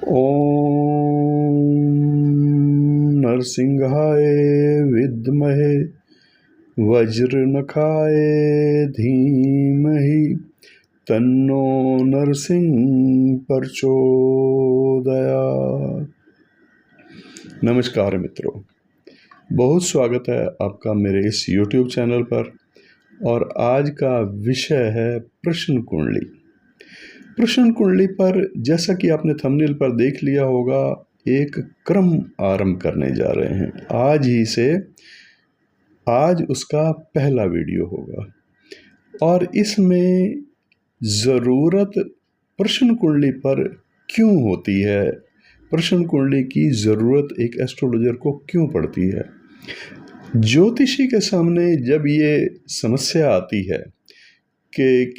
ॐ नरसिंहाय विद्महे वज्रनखाय धीमहि तन्नो नरसिंह प्रचोदयात्। नमस्कार मित्रों, बहुत स्वागत है आपका मेरे इस YouTube चैनल पर। और आज का विषय है प्रश्न कुंडली। प्रश्न कुंडली पर जैसा कि आपने थंबनेल पर देख लिया होगा, एक क्रम आरंभ करने जा रहे हैं। आज उसका पहला वीडियो होगा और इसमें ज़रूरत प्रश्न कुंडली पर क्यों होती है, प्रश्न कुंडली की ज़रूरत एक एस्ट्रोलॉजर को क्यों पड़ती है। ज्योतिषी के सामने जब ये समस्या आती है कि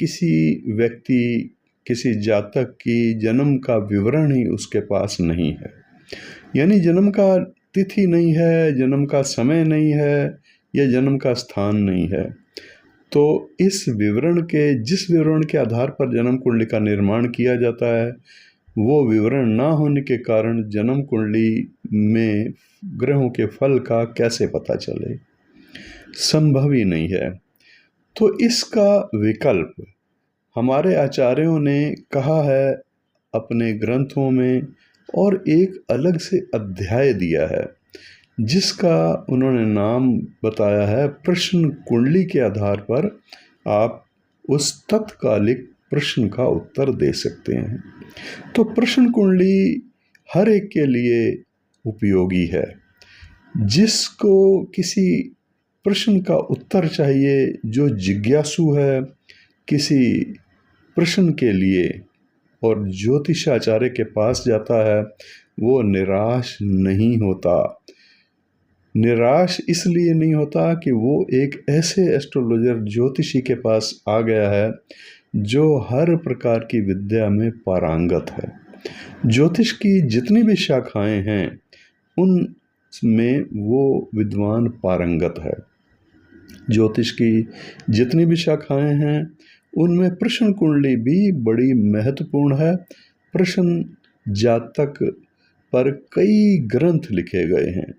किसी जातक की जन्म का विवरण ही उसके पास नहीं है, यानी जन्म का तिथि नहीं है, जन्म का समय नहीं है या जन्म का स्थान नहीं है, तो जिस विवरण के आधार पर जन्म कुंडली का निर्माण किया जाता है, वो विवरण ना होने के कारण जन्म कुंडली में ग्रहों के फल का कैसे पता चले, संभव ही नहीं है। तो इसका विकल्प हमारे आचार्यों ने कहा है अपने ग्रंथों में, और एक अलग से अध्याय दिया है जिसका उन्होंने नाम बताया है प्रश्न कुंडली के आधार पर आप उस तत्कालिक प्रश्न का उत्तर दे सकते हैं। तो प्रश्न कुंडली हर एक के लिए उपयोगी है। जिसको किसी प्रश्न का उत्तर चाहिए, जो जिज्ञासु है किसी प्रश्न के लिए और ज्योतिषाचार्य के पास जाता है, वो निराश नहीं होता। निराश इसलिए नहीं होता कि वो एक ऐसे एस्ट्रोलॉजर ज्योतिषी के पास आ गया है जो हर प्रकार की विद्या में पारंगत है। ज्योतिष की जितनी भी शाखाएं हैं उनमें वो विद्वान पारंगत है। ज्योतिष की जितनी भी शाखाएं हैं उनमें प्रश्न कुंडली भी बड़ी महत्वपूर्ण है। प्रश्न जातक पर कई ग्रंथ लिखे गए हैं,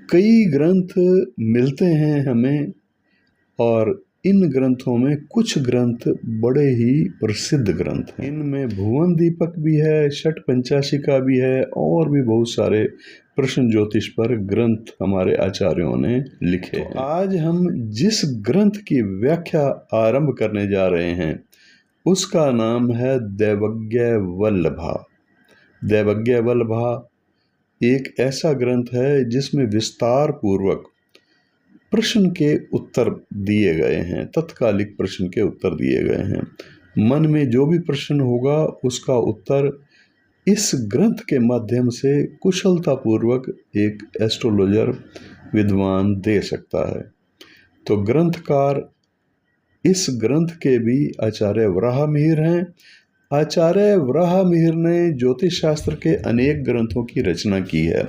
कई ग्रंथ मिलते हैं हमें, और इन ग्रंथों में कुछ ग्रंथ बड़े ही प्रसिद्ध ग्रंथ हैं। इनमें भुवन दीपक भी है, षट पंचाशिका भी है, और भी बहुत सारे प्रश्न ज्योतिष पर ग्रंथ हमारे आचार्यों ने लिखे हैं। आज हम जिस ग्रंथ की व्याख्या आरंभ करने जा रहे हैं उसका नाम है दैवज्ञ वल्लभा। दैवज्ञ वल्लभा एक ऐसा ग्रंथ है जिसमें विस्तार पूर्वक प्रश्न के उत्तर दिए गए हैं, तत्कालिक प्रश्न के उत्तर दिए गए हैं। मन में जो भी प्रश्न होगा उसका उत्तर इस ग्रंथ के माध्यम से कुशलतापूर्वक एक एस्ट्रोलॉजर विद्वान दे सकता है। तो ग्रंथकार इस ग्रंथ के भी आचार्य वराहमिहिर हैं। आचार्य वराहमिहिर ने ज्योतिष शास्त्र के अनेक ग्रंथों की रचना की है,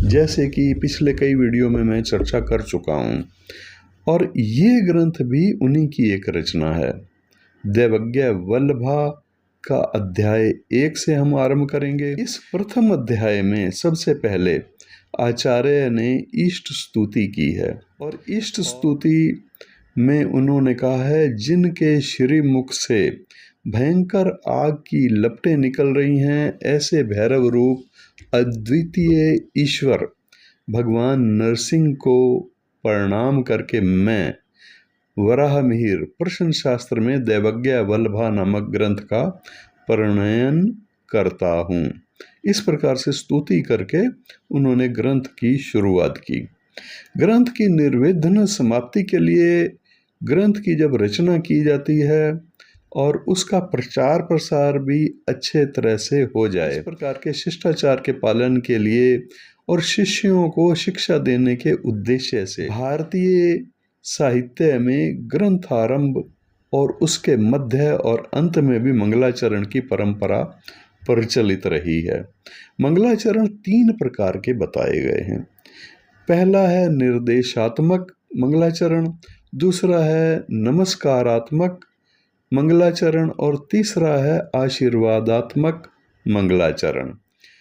जैसे कि पिछले कई वीडियो में मैं चर्चा कर चुका हूँ, और ये ग्रंथ भी उन्हीं की एक रचना है। दैवज्ञ वल्लभा का अध्याय 1 से हम आरंभ करेंगे। इस प्रथम अध्याय में सबसे पहले आचार्य ने इष्ट स्तुति की है, और इष्ट स्तुति में उन्होंने कहा है, जिनके श्रीमुख से भयंकर आग की लपटें निकल रही हैं, ऐसे भैरव रूप अद्वितीय ईश्वर भगवान नरसिंह को प्रणाम करके मैं वराहमिहिर प्रश्न शास्त्र में दैवज्ञ वल्लभा नामक ग्रंथ का प्रणयन करता हूँ। इस प्रकार से स्तुति करके उन्होंने ग्रंथ की शुरुआत की। ग्रंथ की निर्विघ्न समाप्ति के लिए ग्रंथ की जब रचना की जाती है और उसका प्रचार प्रसार भी अच्छे तरह से हो जाए, इस प्रकार के शिष्टाचार के पालन के लिए और शिष्यों को शिक्षा देने के उद्देश्य से भारतीय साहित्य में ग्रंथारंभ और उसके मध्य और अंत में भी मंगलाचरण की परंपरा प्रचलित रही है। मंगलाचरण 3 प्रकार के बताए गए हैं। पहला है निर्देशात्मक मंगलाचरण, दूसरा है नमस्कारात्मक मंगलाचरण, और तीसरा है आशीर्वादात्मक मंगलाचरण।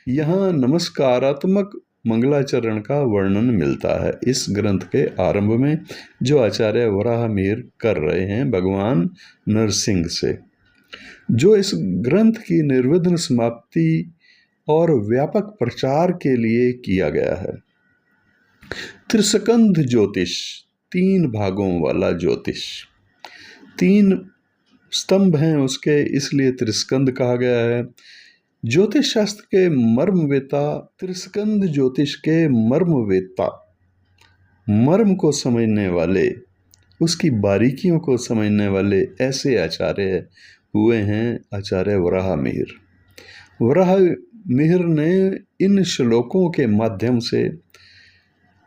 यहाँ नमस्कारात्मक मंगलाचरण का वर्णन मिलता है इस ग्रंथ के आरंभ में, जो आचार्य वराहमिहिर कर रहे हैं भगवान नरसिंह से, जो इस ग्रंथ की निर्विघ्न समाप्ति और व्यापक प्रचार के लिए किया गया है। त्रिस्कंध ज्योतिष, 3 भागों वाला ज्योतिष, 3 स्तंभ हैं उसके, इसलिए त्रिस्कंध कहा गया है। ज्योतिष शास्त्र के मर्मवेत्ता, त्रिस्कंध ज्योतिष के मर्मवेत्ता, मर्म को समझने वाले, उसकी बारीकियों को समझने वाले ऐसे आचार्य हुए हैं आचार्य वराहमिहिर। वराहमिहिर ने इन श्लोकों के माध्यम से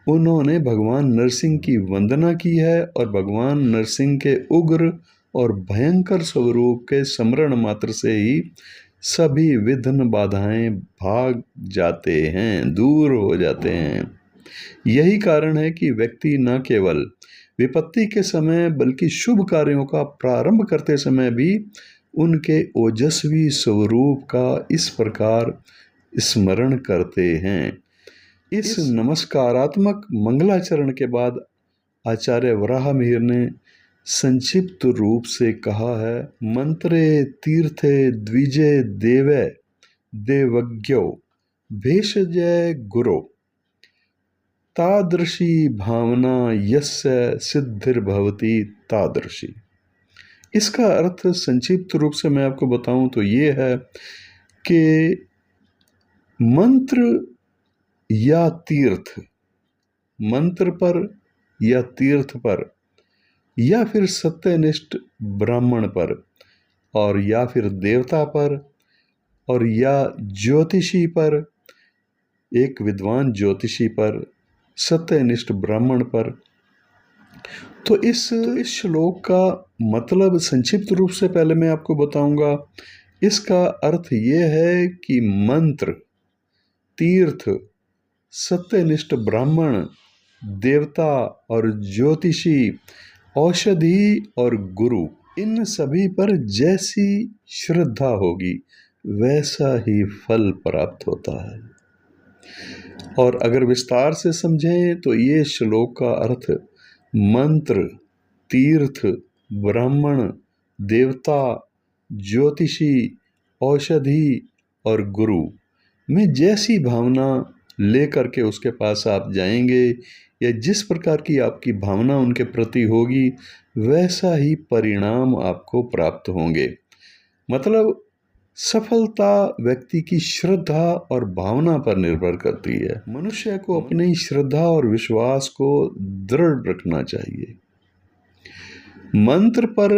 उन्होंने भगवान नरसिंह की वंदना की है और भगवान नरसिंह के उग्र और भयंकर स्वरूप के स्मरण मात्र से ही सभी विघ्न बाधाएं भाग जाते हैं, दूर हो जाते हैं। यही कारण है कि व्यक्ति न केवल विपत्ति के समय बल्कि शुभ कार्यों का प्रारंभ करते समय भी उनके ओजस्वी स्वरूप का इस प्रकार स्मरण करते हैं। इस नमस्कारात्मक मंगलाचरण के बाद आचार्य वराहमिहिर ने संक्षिप्त रूप से कहा है, मंत्रे तीर्थे द्विजे देवे देवज्ञो भेषजय गुरो तादृशी भावना यस्य सिद्धिर्भवति तादृशी। इसका अर्थ संक्षिप्त रूप से मैं आपको बताऊं तो ये है कि मंत्र या तीर्थ, मंत्र पर या तीर्थ पर या फिर सत्यनिष्ठ ब्राह्मण पर और या फिर देवता पर और या ज्योतिषी पर, एक विद्वान ज्योतिषी पर, सत्यनिष्ठ ब्राह्मण पर। तो इस श्लोक का मतलब संक्षिप्त रूप से पहले मैं आपको बताऊंगा। इसका अर्थ ये है कि मंत्र, तीर्थ, सत्यनिष्ठ ब्राह्मण, देवता और ज्योतिषी, औषधि और गुरु, इन सभी पर जैसी श्रद्धा होगी वैसा ही फल प्राप्त होता है। और अगर विस्तार से समझें तो ये श्लोक का अर्थ मंत्र, तीर्थ, ब्राह्मण, देवता, ज्योतिषी, औषधि और गुरु में जैसी भावना लेकर के उसके पास आप जाएंगे या जिस प्रकार की आपकी भावना उनके प्रति होगी वैसा ही परिणाम आपको प्राप्त होंगे। मतलब सफलता व्यक्ति की श्रद्धा और भावना पर निर्भर करती है। मनुष्य को अपनी श्रद्धा और विश्वास को दृढ़ रखना चाहिए। मंत्र पर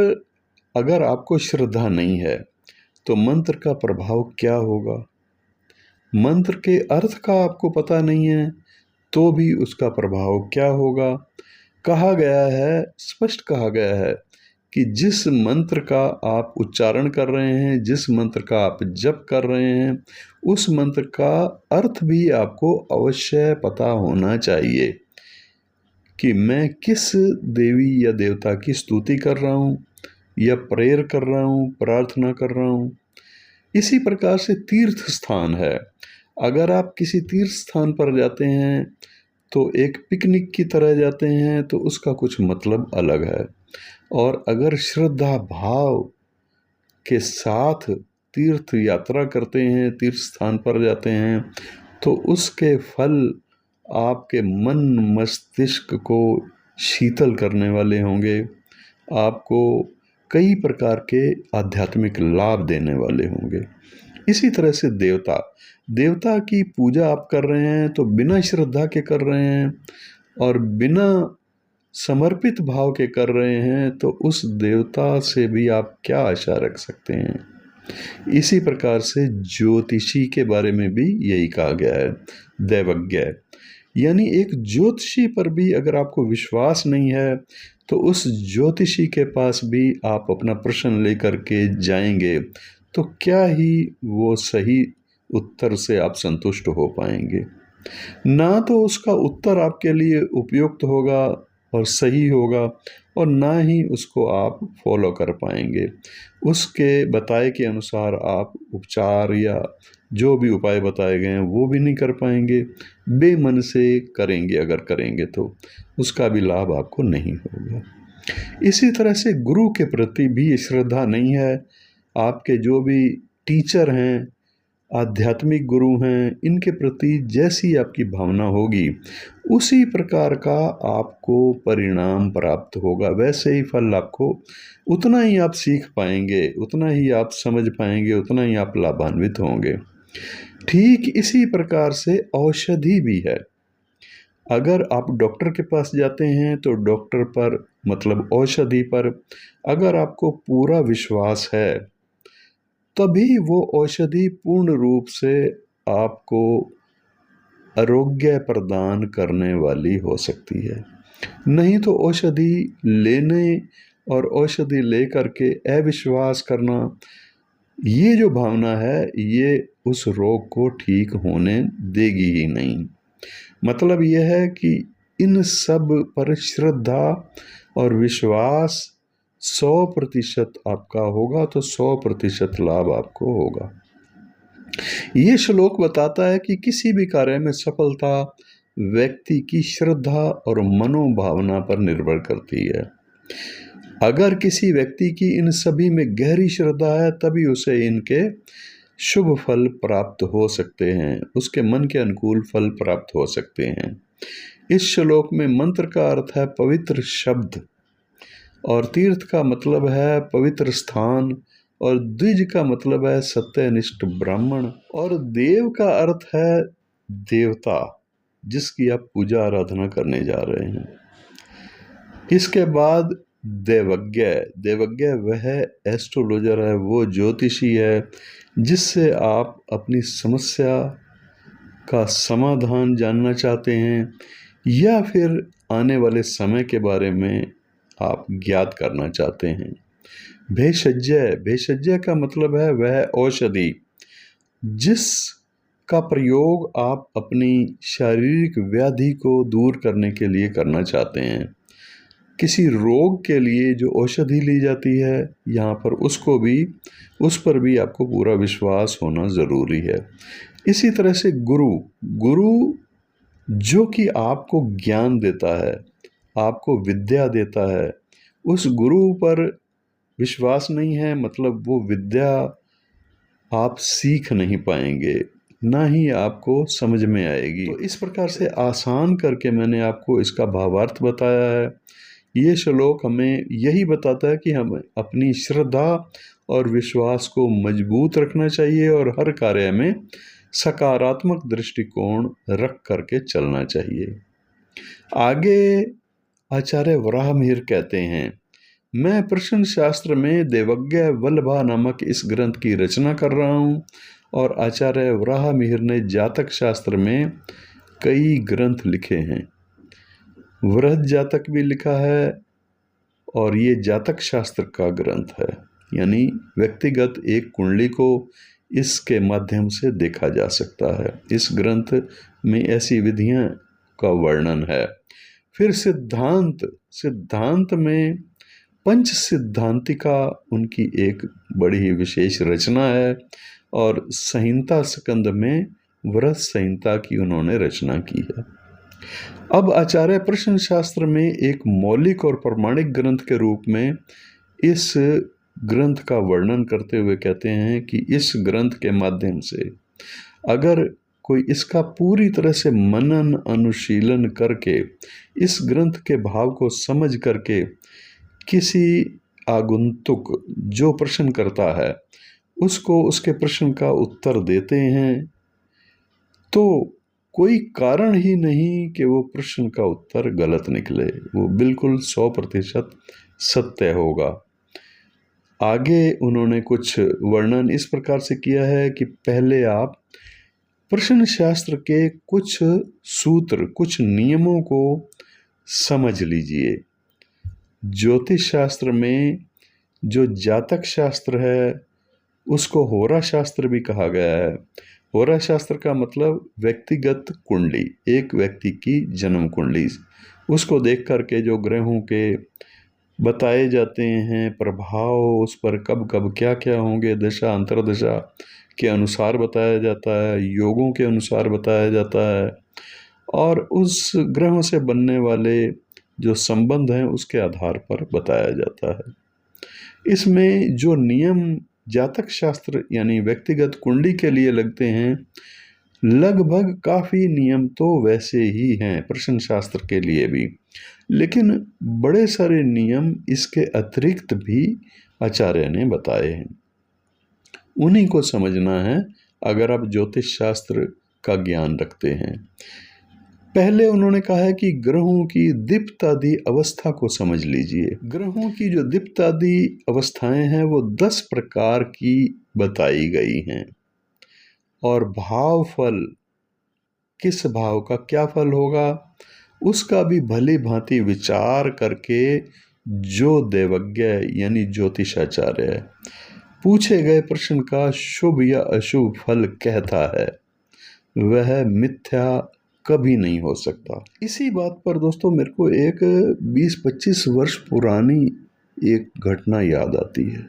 अगर आपको श्रद्धा नहीं है तो मंत्र का प्रभाव क्या होगा, मंत्र के अर्थ का आपको पता नहीं है तो भी उसका प्रभाव क्या होगा। कहा गया है, स्पष्ट कहा गया है कि जिस मंत्र का आप उच्चारण कर रहे हैं, जिस मंत्र का आप जप कर रहे हैं, उस मंत्र का अर्थ भी आपको अवश्य पता होना चाहिए कि मैं किस देवी या देवता की स्तुति कर रहा हूँ या प्रेयर कर रहा हूँ, प्रार्थना कर रहा हूँ। इसी प्रकार से तीर्थ स्थान है, अगर आप किसी तीर्थ स्थान पर जाते हैं तो एक पिकनिक की तरह जाते हैं तो उसका कुछ मतलब अलग है, और अगर श्रद्धा भाव के साथ तीर्थ यात्रा करते हैं, तीर्थ स्थान पर जाते हैं तो उसके फल आपके मन मस्तिष्क को शीतल करने वाले होंगे, आपको कई प्रकार के आध्यात्मिक लाभ देने वाले होंगे। इसी तरह से देवता की पूजा आप कर रहे हैं तो बिना श्रद्धा के कर रहे हैं और बिना समर्पित भाव के कर रहे हैं तो उस देवता से भी आप क्या आशा रख सकते हैं। इसी प्रकार से ज्योतिषी के बारे में भी यही कहा गया है, दैवज्ञ, यानी एक ज्योतिषी पर भी अगर आपको विश्वास नहीं है तो उस ज्योतिषी के पास भी आप अपना प्रश्न लेकर के जाएंगे तो क्या ही वो सही उत्तर से आप संतुष्ट हो पाएंगे। ना तो उसका उत्तर आपके लिए उपयुक्त होगा और सही होगा, और ना ही उसको आप फॉलो कर पाएंगे। उसके बताए के अनुसार आप उपचार या जो भी उपाय बताए गए हैं वो भी नहीं कर पाएंगे। बेमन से करेंगे, अगर करेंगे तो उसका भी लाभ आपको नहीं होगा। इसी तरह से गुरु के प्रति भी श्रद्धा नहीं है। आपके जो भी टीचर हैं, आध्यात्मिक गुरु हैं, इनके प्रति जैसी आपकी भावना होगी उसी प्रकार का आपको परिणाम प्राप्त होगा। वैसे ही फल आपको, उतना ही आप सीख पाएंगे, उतना ही आप समझ पाएंगे, उतना ही आप लाभान्वित होंगे। ठीक इसी प्रकार से औषधि भी है। अगर आप डॉक्टर के पास जाते हैं तो डॉक्टर पर, मतलब औषधि पर, अगर आपको पूरा विश्वास है तभी वो औषधि पूर्ण रूप से आपको आरोग्य प्रदान करने वाली हो सकती है। नहीं तो औषधि लेने और औषधि लेकर के अविश्वास करना, ये जो भावना है ये उस रोग को ठीक होने देगी ही नहीं। मतलब यह है कि इन सब पर श्रद्धा और विश्वास 100% आपका होगा तो 100% लाभ आपको होगा। ये श्लोक बताता है कि किसी भी कार्य में सफलता व्यक्ति की श्रद्धा और मनोभावना पर निर्भर करती है। अगर किसी व्यक्ति की इन सभी में गहरी श्रद्धा है तभी उसे इनके शुभ फल प्राप्त हो सकते हैं, उसके मन के अनुकूल फल प्राप्त हो सकते हैं। इस श्लोक में मंत्र का अर्थ है पवित्र शब्द, और तीर्थ का मतलब है पवित्र स्थान, और द्विज का मतलब है सत्यनिष्ठ ब्राह्मण, और देव का अर्थ है देवता जिसकी आप पूजा आराधना करने जा रहे हैं। इसके बाद देवज्ञ। देवज्ञ वह एस्ट्रोलॉजर है, वो ज्योतिषी है जिससे आप अपनी समस्या का समाधान जानना चाहते हैं या फिर आने वाले समय के बारे में आप ज्ञात करना चाहते हैं। भेषज्ञ। भेषज्ञ का मतलब है वह औषधि जिसका प्रयोग आप अपनी शारीरिक व्याधि को दूर करने के लिए करना चाहते हैं। किसी रोग के लिए जो औषधि ली जाती है यहाँ पर उस पर भी आपको पूरा विश्वास होना ज़रूरी है। इसी तरह से गुरु जो कि आपको ज्ञान देता है, आपको विद्या देता है, उस गुरु पर विश्वास नहीं है मतलब वो विद्या आप सीख नहीं पाएंगे, ना ही आपको समझ में आएगी। तो इस प्रकार से आसान करके मैंने आपको इसका भावार्थ बताया है। ये श्लोक हमें यही बताता है कि हमें अपनी श्रद्धा और विश्वास को मजबूत रखना चाहिए और हर कार्य में सकारात्मक दृष्टिकोण रख करके चलना चाहिए। आगे आचार्य वराहमिहिर कहते हैं, मैं प्रश्न शास्त्र में देवज्ञ वल्लभा नामक इस ग्रंथ की रचना कर रहा हूँ, और आचार्य वराहमिहिर ने जातक शास्त्र में कई ग्रंथ लिखे हैं। वृहद जातक भी लिखा है, और ये जातक शास्त्र का ग्रंथ है, यानी व्यक्तिगत एक कुंडली को इसके माध्यम से देखा जा सकता है। इस ग्रंथ में ऐसी विधियां का वर्णन है। फिर सिद्धांत में पंच सिद्धांतिका उनकी एक बड़ी ही विशेष रचना है, और संहिता स्कंद में व्रत संहिता की उन्होंने रचना की है। अब आचार्य प्रश्न शास्त्र में एक मौलिक और प्रमाणिक ग्रंथ के रूप में इस ग्रंथ का वर्णन करते हुए कहते हैं कि इस ग्रंथ के माध्यम से अगर कोई इसका पूरी तरह से मनन अनुशीलन करके इस ग्रंथ के भाव को समझ करके किसी आगुंतुक जो प्रश्न करता है उसको उसके प्रश्न का उत्तर देते हैं तो कोई कारण ही नहीं कि वो प्रश्न का उत्तर गलत निकले, वो बिल्कुल 100% सत्य होगा। आगे उन्होंने कुछ वर्णन इस प्रकार से किया है कि पहले आप प्रश्न शास्त्र के कुछ सूत्र, कुछ नियमों को समझ लीजिए। ज्योतिष शास्त्र में जो जातक शास्त्र है उसको होरा शास्त्र भी कहा गया है। होरा शास्त्र का मतलब व्यक्तिगत कुंडली, एक व्यक्ति की जन्म कुंडली, उसको देख कर के जो ग्रहों के बताए जाते हैं प्रभाव, उस पर कब कब क्या क्या होंगे, दशा अंतर्दशा के अनुसार बताया जाता है, योगों के अनुसार बताया जाता है, और उस ग्रहों से बनने वाले जो संबंध हैं उसके आधार पर बताया जाता है। इसमें जो नियम जातक शास्त्र यानी व्यक्तिगत कुंडली के लिए लगते हैं, लगभग काफ़ी नियम तो वैसे ही हैं प्रश्न शास्त्र के लिए भी, लेकिन बड़े सारे नियम इसके अतिरिक्त भी आचार्य ने बताए हैं। उन्हीं को समझना है अगर आप ज्योतिष शास्त्र का ज्ञान रखते हैं। पहले उन्होंने कहा है कि ग्रहों की दीप्तादि अवस्था को समझ लीजिए। ग्रहों की जो दीप्तादि अवस्थाएं हैं वो 10 प्रकार की बताई गई हैं, और भाव फल, किस भाव का क्या फल होगा उसका भी भली भांति विचार करके जो देवज्ञ यानी ज्योतिषाचार्य पूछे गए प्रश्न का शुभ या अशुभ फल कहता है, वह मिथ्या कभी नहीं हो सकता। इसी बात पर दोस्तों मेरे को एक 20-25 वर्ष पुरानी एक घटना याद आती है।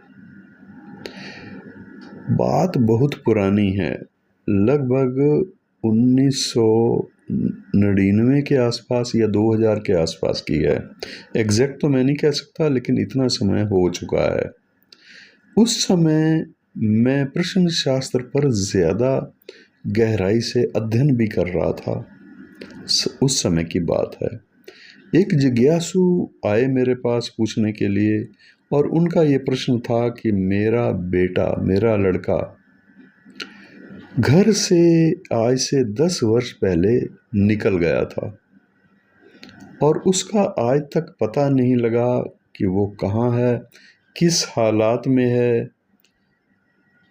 बात बहुत पुरानी है, लगभग 1999 के आसपास या 2000 के आसपास की है। एग्जैक्ट तो मैं नहीं कह सकता, लेकिन इतना समय हो चुका है। उस समय मैं प्रश्न शास्त्र पर ज़्यादा गहराई से अध्ययन भी कर रहा था। उस समय की बात है। एक जिज्ञासु आए मेरे पास पूछने के लिए, और उनका ये प्रश्न था कि मेरा बेटा, मेरा लड़का घर से आज से 10 वर्ष पहले निकल गया था और उसका आज तक पता नहीं लगा कि वो कहाँ है, किस हालात में है।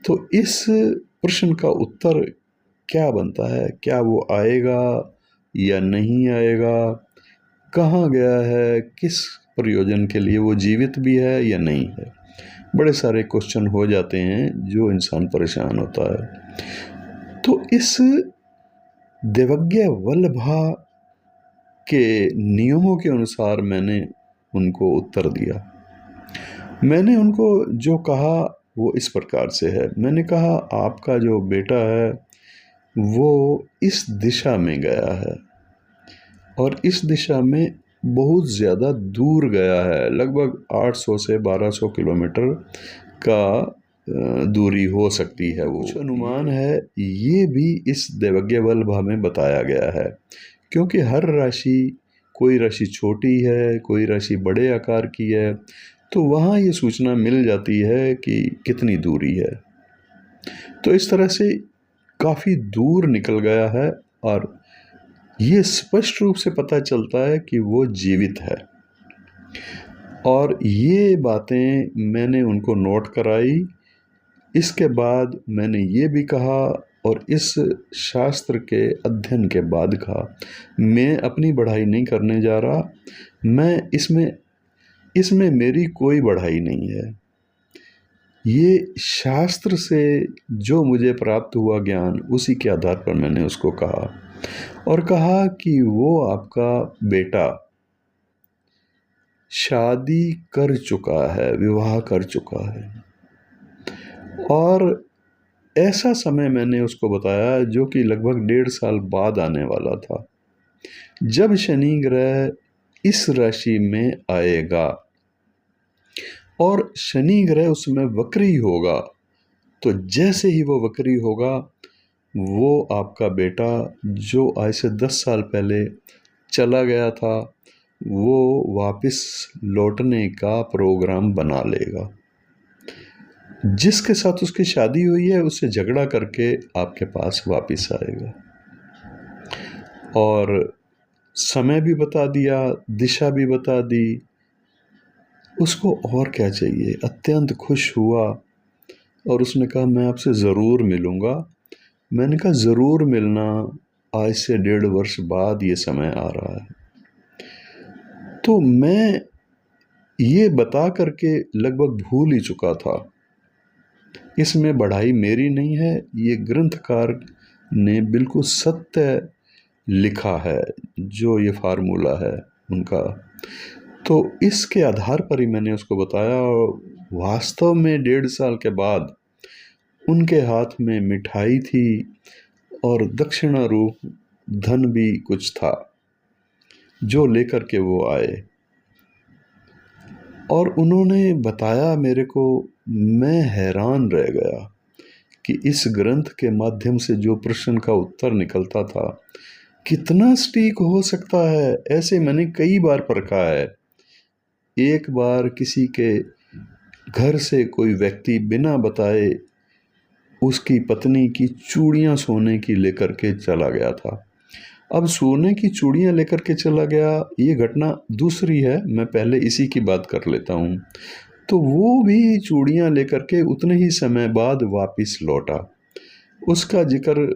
तो इस प्रश्न का उत्तर क्या बनता है? क्या वो आएगा या नहीं आएगा? कहाँ गया है? किस प्रयोजन के लिए? वो जीवित भी है या नहीं है? बड़े सारे क्वेश्चन हो जाते हैं जो इंसान परेशान होता है। तो इस देवज्ञ वल्लभा के नियमों के अनुसार मैंने उनको उत्तर दिया। मैंने उनको जो कहा वो इस प्रकार से है। मैंने कहा आपका जो बेटा है वो इस दिशा में गया है और इस दिशा में बहुत ज़्यादा दूर गया है, लगभग 800 से 1200 किलोमीटर का दूरी हो सकती है। वो कुछ अनुमान है, ये भी इस देवज्ञ वल्लभा में बताया गया है, क्योंकि हर राशि, कोई राशि छोटी है, कोई राशि बड़े आकार की है, तो वहाँ ये सूचना मिल जाती है कि कितनी दूरी है। तो इस तरह से काफ़ी दूर निकल गया है और ये स्पष्ट रूप से पता चलता है कि वो जीवित है। और ये बातें मैंने उनको नोट कराई। इसके बाद मैंने ये भी कहा, और इस शास्त्र के अध्ययन के बाद कहा, मैं अपनी बढ़ाई नहीं करने जा रहा, मैं इसमें मेरी कोई बढ़ाई नहीं है। ये शास्त्र से जो मुझे प्राप्त हुआ ज्ञान, उसी के आधार पर मैंने उसको कहा, और कहा कि वो आपका बेटा शादी कर चुका है, विवाह कर चुका है। और ऐसा समय मैंने उसको बताया जो कि लगभग 1.5 साल बाद आने वाला था, जब शनि ग्रह इस राशि में आएगा और शनि ग्रह उसमें वक्री होगा। तो जैसे ही वो वक्री होगा, वो आपका बेटा जो आज से 10 साल पहले चला गया था, वो वापस लौटने का प्रोग्राम बना लेगा। जिसके साथ उसकी शादी हुई है उससे झगड़ा करके आपके पास वापस आएगा। और समय भी बता दिया, दिशा भी बता दी, उसको और क्या चाहिए। अत्यंत खुश हुआ और उसने कहा मैं आपसे ज़रूर मिलूँगा। मैंने कहा ज़रूर मिलना, आज से 1.5 वर्ष बाद ये समय आ रहा है। तो मैं ये बता करके लगभग भूल ही चुका था। इसमें बढ़ाई मेरी नहीं है, ये ग्रंथकार ने बिल्कुल सत्य लिखा है जो ये फार्मूला है। उनका। तो इसके आधार पर ही मैंने उसको बताया, और वास्तव में 1.5 साल के बाद उनके हाथ में मिठाई थी और दक्षिणा रूप धन भी कुछ था जो लेकर के वो आए, और उन्होंने बताया मेरे को। मैं हैरान रह गया कि इस ग्रंथ के माध्यम से जो प्रश्न का उत्तर निकलता था कितना सटीक हो सकता है। ऐसे मैंने कई बार परखा है। एक बार किसी के घर से कोई व्यक्ति बिना बताए उसकी पत्नी की चूड़ियां सोने की लेकर के चला गया था। अब सोने की चूड़ियां लेकर के चला गया, ये घटना दूसरी है, मैं पहले इसी की बात कर लेता हूँ। तो वो भी चूड़ियां लेकर के उतने ही समय बाद वापस लौटा। उसका जिक्र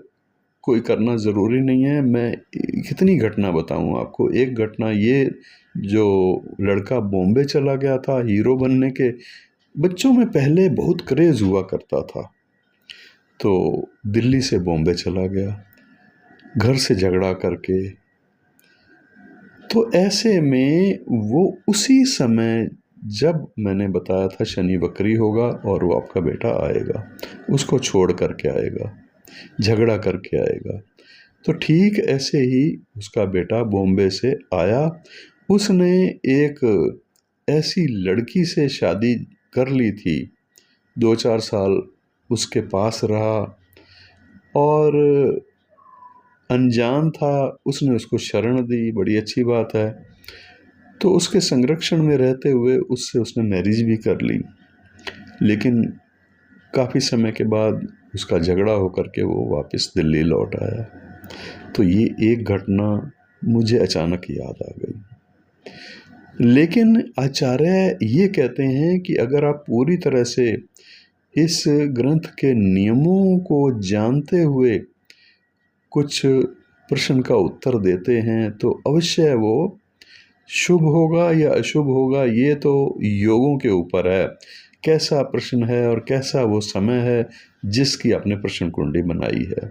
कोई करना ज़रूरी नहीं है, मैं कितनी घटना बताऊँ आपको। एक घटना ये, जो लड़का बॉम्बे चला गया था हीरो बनने के, बच्चों में पहले बहुत क्रेज़ हुआ करता था, तो दिल्ली से बॉम्बे चला गया घर से झगड़ा करके। तो ऐसे में वो उसी समय, जब मैंने बताया था शनि वक्री होगा और वो आपका बेटा आएगा, उसको छोड़ करके आएगा, झगड़ा करके आएगा, तो ठीक ऐसे ही उसका बेटा बॉम्बे से आया। उसने एक ऐसी लड़की से शादी कर ली थी, 2-4 साल उसके पास रहा और अनजान था, उसने उसको शरण दी, बड़ी अच्छी बात है। तो उसके संरक्षण में रहते हुए उससे उसने मैरिज भी कर ली, लेकिन काफ़ी समय के बाद उसका झगड़ा होकर के वो वापस दिल्ली लौट आया। तो ये एक घटना मुझे अचानक याद आ गई। लेकिन आचार्य ये कहते हैं कि अगर आप पूरी तरह से इस ग्रंथ के नियमों को जानते हुए कुछ प्रश्न का उत्तर देते हैं तो अवश्य वो शुभ होगा या अशुभ होगा, ये तो योगों के ऊपर है, कैसा प्रश्न है और कैसा वो समय है जिसकी आपने प्रश्न कुंडली बनाई है।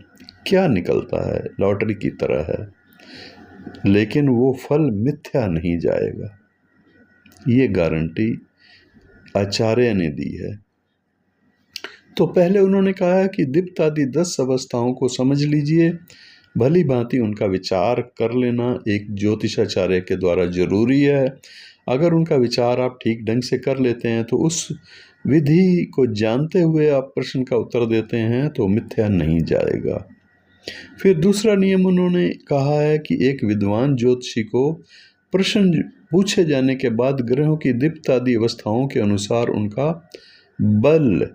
क्या निकलता है लॉटरी की तरह है, लेकिन वो फल मिथ्या नहीं जाएगा, ये गारंटी आचार्य ने दी है। तो पहले उन्होंने कहा कि दीप्त आदि 10 अवस्थाओं को समझ लीजिए, भली भांति उनका विचार कर लेना एक ज्योतिषाचार्य के द्वारा जरूरी है। अगर उनका विचार आप ठीक ढंग से कर लेते हैं तो उस विधि को जानते हुए आप प्रश्न का उत्तर देते हैं तो मिथ्या नहीं जाएगा। फिर दूसरा नियम उन्होंने कहा है कि एक विद्वान ज्योतिषी को प्रश्न पूछे जाने के बाद ग्रहों की दीप्त आदि अवस्थाओं के अनुसार उनका बल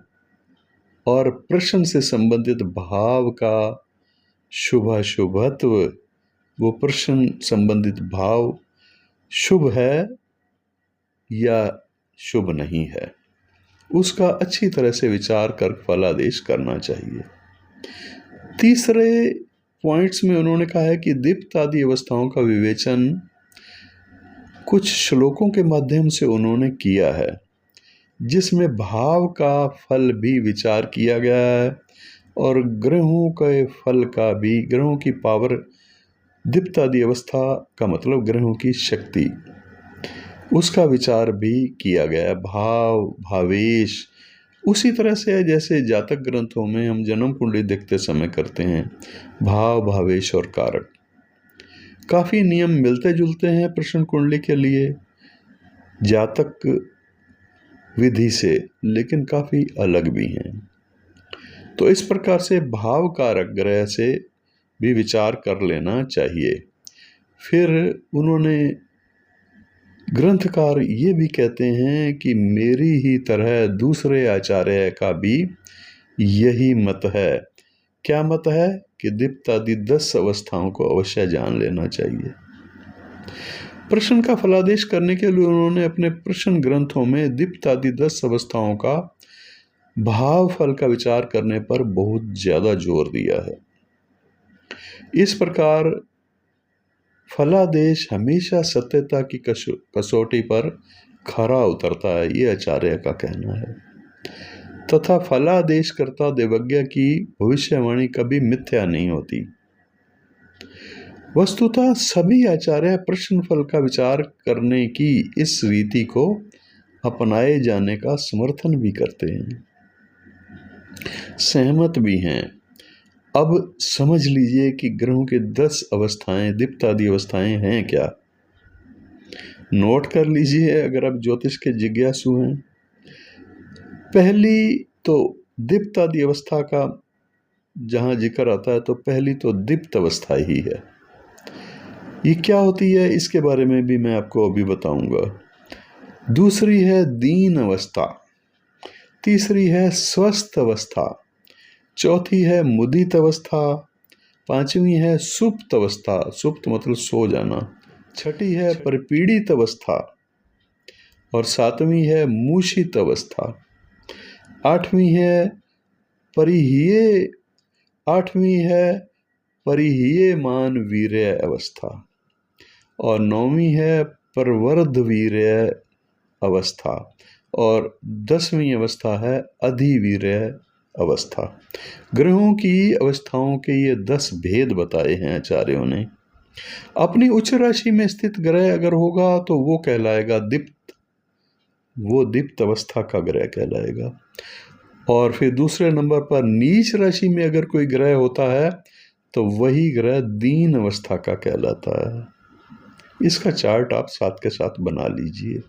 और प्रश्न से संबंधित भाव का शुभाशुभत्व, वो प्रश्न संबंधित भाव शुभ है या शुभ नहीं है, उसका अच्छी तरह से विचार कर फलादेश करना चाहिए। तीसरे पॉइंट्स में उन्होंने कहा है कि दीप्त आदि अवस्थाओं का विवेचन कुछ श्लोकों के माध्यम से उन्होंने किया है, जिसमें भाव का फल भी विचार किया गया है और ग्रहों के फल का भी, ग्रहों की पावर, दीप्त आदि अवस्था का मतलब ग्रहों की शक्ति, उसका विचार भी किया गया है। भाव भावेश उसी तरह से है जैसे जातक ग्रंथों में हम जन्म कुंडली देखते समय करते हैं, भाव भावेश और कारक। काफ़ी नियम मिलते जुलते हैं प्रश्न कुंडली के लिए जातक विधि से, लेकिन काफ़ी अलग भी हैं। तो इस प्रकार से भाव कारक ग्रह से भी विचार कर लेना चाहिए। फिर उन्होंने, ग्रंथकार ये भी कहते हैं कि मेरी ही तरह दूसरे आचार्य का भी यही मत है। क्या मत है? कि दीप्त आदि 10 अवस्थाओं को अवश्य जान लेना चाहिए। प्रश्न का फलादेश करने के लिए उन्होंने अपने प्रश्न ग्रंथों में दीप्त आदि 10 अवस्थाओं का भाव फल का विचार करने पर बहुत ज्यादा जोर दिया है। इस प्रकार फलादेश हमेशा सत्यता की कसौटी पर खरा उतरता है, ये आचार्य का कहना है। तथा फलादेश करता देवज्ञ की भविष्यवाणी कभी मिथ्या नहीं होती। वस्तुतः सभी आचार्य प्रश्न फल का विचार करने की इस रीति को अपनाए जाने का समर्थन भी करते हैं, सहमत भी हैं। अब समझ लीजिए कि ग्रहों की 10 अवस्थाएं, दीप्तादि अवस्थाएं हैं क्या। नोट कर लीजिए अगर आप ज्योतिष के जिज्ञासु हैं। पहली तो दीप्तादि अवस्था का जहां जिक्र आता है तो पहली तो दीप्त अवस्था ही है। ये क्या होती है इसके बारे में भी मैं आपको अभी बताऊंगा। दूसरी है दीन अवस्था, तीसरी है स्वस्थ अवस्था, चौथी है मुदित अवस्था, पांचवी है सुप्त अवस्था, सुप्त मतलब सो जाना, छठी है परिपीड़ित अवस्था और सातवीं है मूषित अवस्था, आठवीं है परिहीयमान वीर्य अवस्था और नौवीं है प्रवर्ध वीर्य अवस्था और 10वीं अवस्था है अधिवीर्य अवस्था। ग्रहों की अवस्थाओं के ये 10 भेद बताए हैं आचार्यों ने। अपनी उच्च राशि में स्थित ग्रह अगर होगा तो वो कहलाएगा दीप्त, वो दीप्त अवस्था का ग्रह कहलाएगा। और फिर दूसरे नंबर पर नीच राशि में अगर कोई ग्रह होता है तो वही ग्रह दीन अवस्था का कहलाता है। इसका चार्ट आप साथ के साथ बना लीजिए।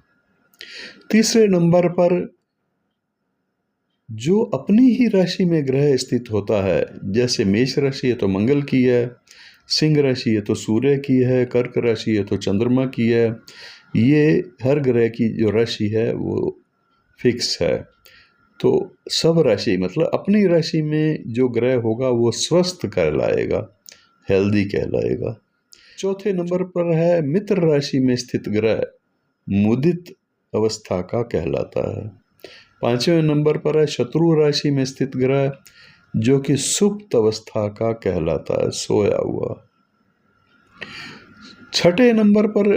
तीसरे नंबर पर जो अपनी ही राशि में ग्रह स्थित होता है, जैसे मेष राशि है तो मंगल की है, सिंह राशि है तो सूर्य की है, कर्क राशि है तो चंद्रमा की है। ये हर ग्रह की जो राशि है वो फिक्स है। तो सब राशि मतलब अपनी राशि में जो ग्रह होगा वो स्वस्थ कहलाएगा, हेल्दी कहलाएगा। चौथे नंबर पर है मित्र राशि में स्थित ग्रह, मुदित अवस्था का कहलाता है। पांचवें नंबर पर है शत्रु राशि में स्थित ग्रह, जो कि सुप्त अवस्था का कहलाता है, सोया हुआ। छठे नंबर पर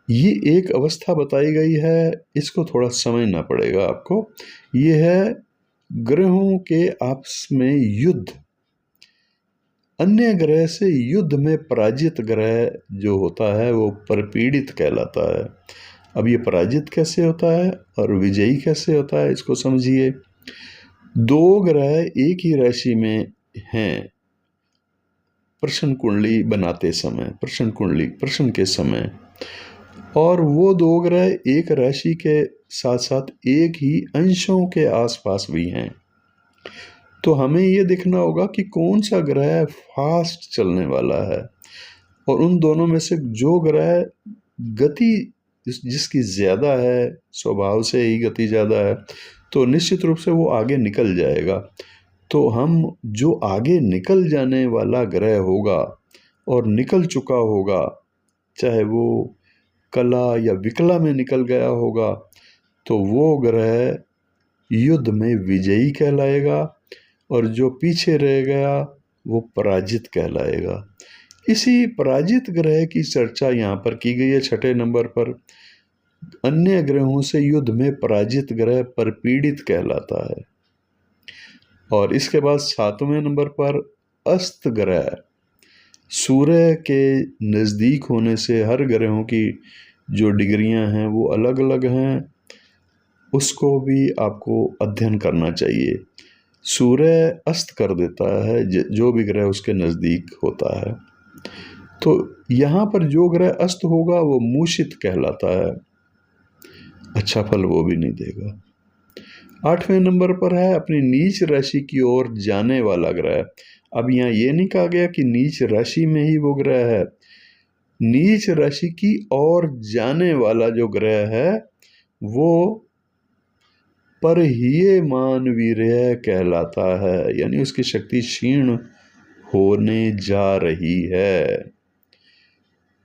ये एक अवस्था बताई गई है, इसको थोड़ा समझना पड़ेगा आपको। ये है ग्रहों के आपस में युद्ध, अन्य ग्रह से युद्ध में पराजित ग्रह जो होता है वो परपीड़ित कहलाता है। अब ये पराजित कैसे होता है और विजयी कैसे होता है इसको समझिए। दो ग्रह एक ही राशि में हैं प्रश्न कुंडली बनाते समय, प्रश्न के समय, और वो दो ग्रह एक राशि के साथ साथ एक ही अंशों के आसपास भी हैं। तो हमें ये देखना होगा कि कौन सा ग्रह फास्ट चलने वाला है और उन दोनों में से जो ग्रह गति जिसकी ज़्यादा है, स्वभाव से ही गति ज़्यादा है, तो निश्चित रूप से वो आगे निकल जाएगा। तो हम जो आगे निकल जाने वाला ग्रह होगा और निकल चुका होगा, चाहे वो कला या विकला में निकल गया होगा, तो वो ग्रह युद्ध में विजयी कहलाएगा और जो पीछे रह गया वो पराजित कहलाएगा। इसी पराजित ग्रह की चर्चा यहाँ पर की गई है। छठे नंबर पर अन्य ग्रहों से युद्ध में पराजित ग्रह परपीड़ित कहलाता है। और इसके बाद सातवें नंबर पर अस्त ग्रह, सूर्य के नज़दीक होने से हर ग्रहों की जो डिग्रियां हैं वो अलग अलग हैं, उसको भी आपको अध्ययन करना चाहिए। सूर्य अस्त कर देता है जो भी ग्रह उसके नज़दीक होता है। तो यहाँ पर जो ग्रह अस्त होगा वो मूषित कहलाता है, अच्छा फल वो भी नहीं देगा। आठवें नंबर पर है अपनी नीच राशि की ओर जाने वाला ग्रह। अब यहाँ ये नहीं कहा गया कि नीच राशि में ही वो ग्रह है, नीच राशि की ओर जाने वाला जो ग्रह है वो परहीयमान वीर्य कहलाता है, यानी उसकी शक्ति क्षीण होने जा रही है।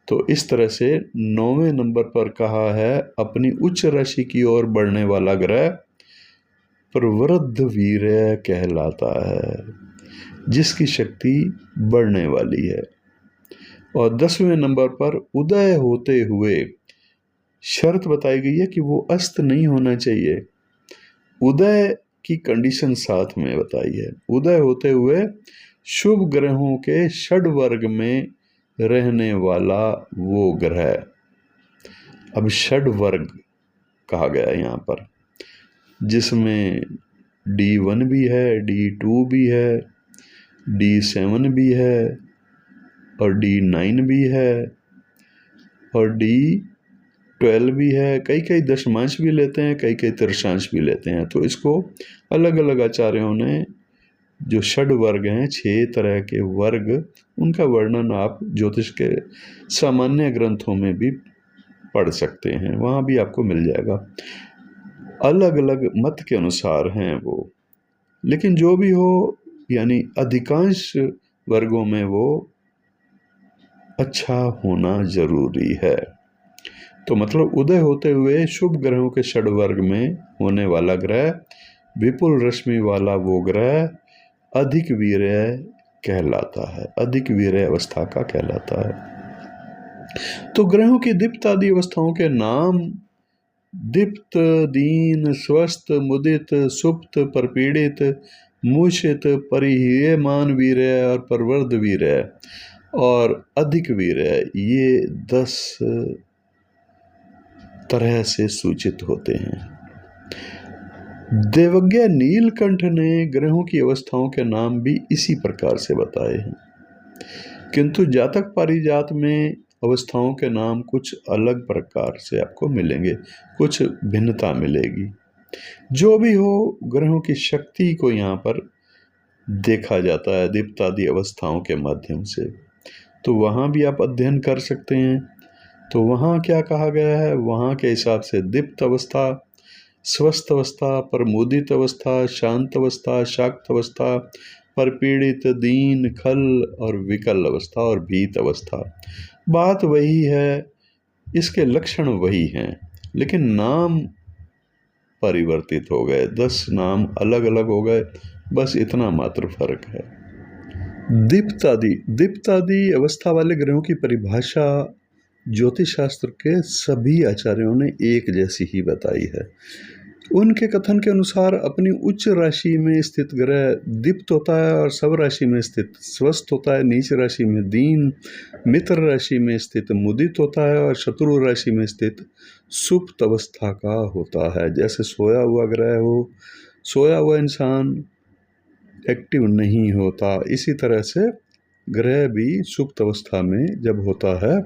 तो इस तरह से 9वें नंबर पर कहा है अपनी उच्च राशि की ओर बढ़ने वाला ग्रह प्रवृद्ध वीर्य कहलाता है, जिसकी शक्ति बढ़ने वाली है। और 10वें नंबर पर उदय होते हुए शर्त बताई गई है कि वो अस्त नहीं होना चाहिए। उदय की कंडीशन साथ में बताई है। उदय होते हुए शुभ ग्रहों के षड वर्ग में रहने वाला वो ग्रह। अब षड वर्ग कहा गया है यहाँ पर, जिसमें D1 भी है, D2 भी है, D7 भी है और D9 भी है और D12 भी है। कई कई दशमांश भी लेते हैं, कई कई तृतीयांश भी लेते हैं। तो इसको अलग अलग आचार्यों ने जो षड वर्ग हैं, 6 तरह के वर्ग, उनका वर्णन आप ज्योतिष के सामान्य ग्रंथों में भी पढ़ सकते हैं, वहाँ भी आपको मिल जाएगा। अलग अलग मत के अनुसार हैं वो, लेकिन जो भी हो, यानी अधिकांश वर्गों में वो अच्छा होना जरूरी है। तो मतलब उदय होते हुए शुभ ग्रहों के षड वर्ग में होने वाला ग्रह, विपुल रश्मि वाला वो ग्रह अधिक वीर्य कहलाता है, अधिक वीर्य अवस्था का कहलाता है। तो ग्रहों की दीप्त आदि अवस्थाओं के नाम दीप्त, दीन, स्वस्थ, मुदित, सुप्त, परपीड़ित, मूषित, परिह्यमान वीर्य और परवर्ध वीर्य और अधिक वीर्य, ये 10 तरह से सूचित होते हैं। देवज्ञ नीलकंठ ने ग्रहों की अवस्थाओं के नाम भी इसी प्रकार से बताए हैं, किंतु जातक पारिजात में अवस्थाओं के नाम कुछ अलग प्रकार से आपको मिलेंगे, कुछ भिन्नता मिलेगी। जो भी हो, ग्रहों की शक्ति को यहाँ पर देखा जाता है दीप्तादि अवस्थाओं के माध्यम से, तो वहाँ भी आप अध्ययन कर सकते हैं। तो वहाँ क्या कहा गया है, वहाँ के हिसाब से दीप्त अवस्था, स्वस्थ अवस्था, प्रमुदित अवस्था, शांत अवस्था, शाक्त अवस्था, परपीड़ित, दीन, खल और विकल अवस्था और भीत अवस्था। बात वही है, इसके लक्षण वही हैं, लेकिन नाम परिवर्तित हो गए, 10 नाम अलग अलग हो गए, बस इतना मात्र फर्क है। दीप्तादि अवस्था वाले ग्रहों की परिभाषा ज्योतिष शास्त्र के सभी आचार्यों ने एक जैसी ही बताई है। उनके कथन के अनुसार अपनी उच्च राशि में स्थित ग्रह दीप्त होता है और सब राशि में स्थित स्वस्थ होता है, नीच राशि में दीन, मित्र राशि में स्थित मुदित होता है और शत्रु राशि में स्थित सुप्त अवस्था का होता है। जैसे सोया हुआ ग्रह हो, सोया हुआ इंसान एक्टिव नहीं होता, इसी तरह से ग्रह भी सुप्त अवस्था में जब होता है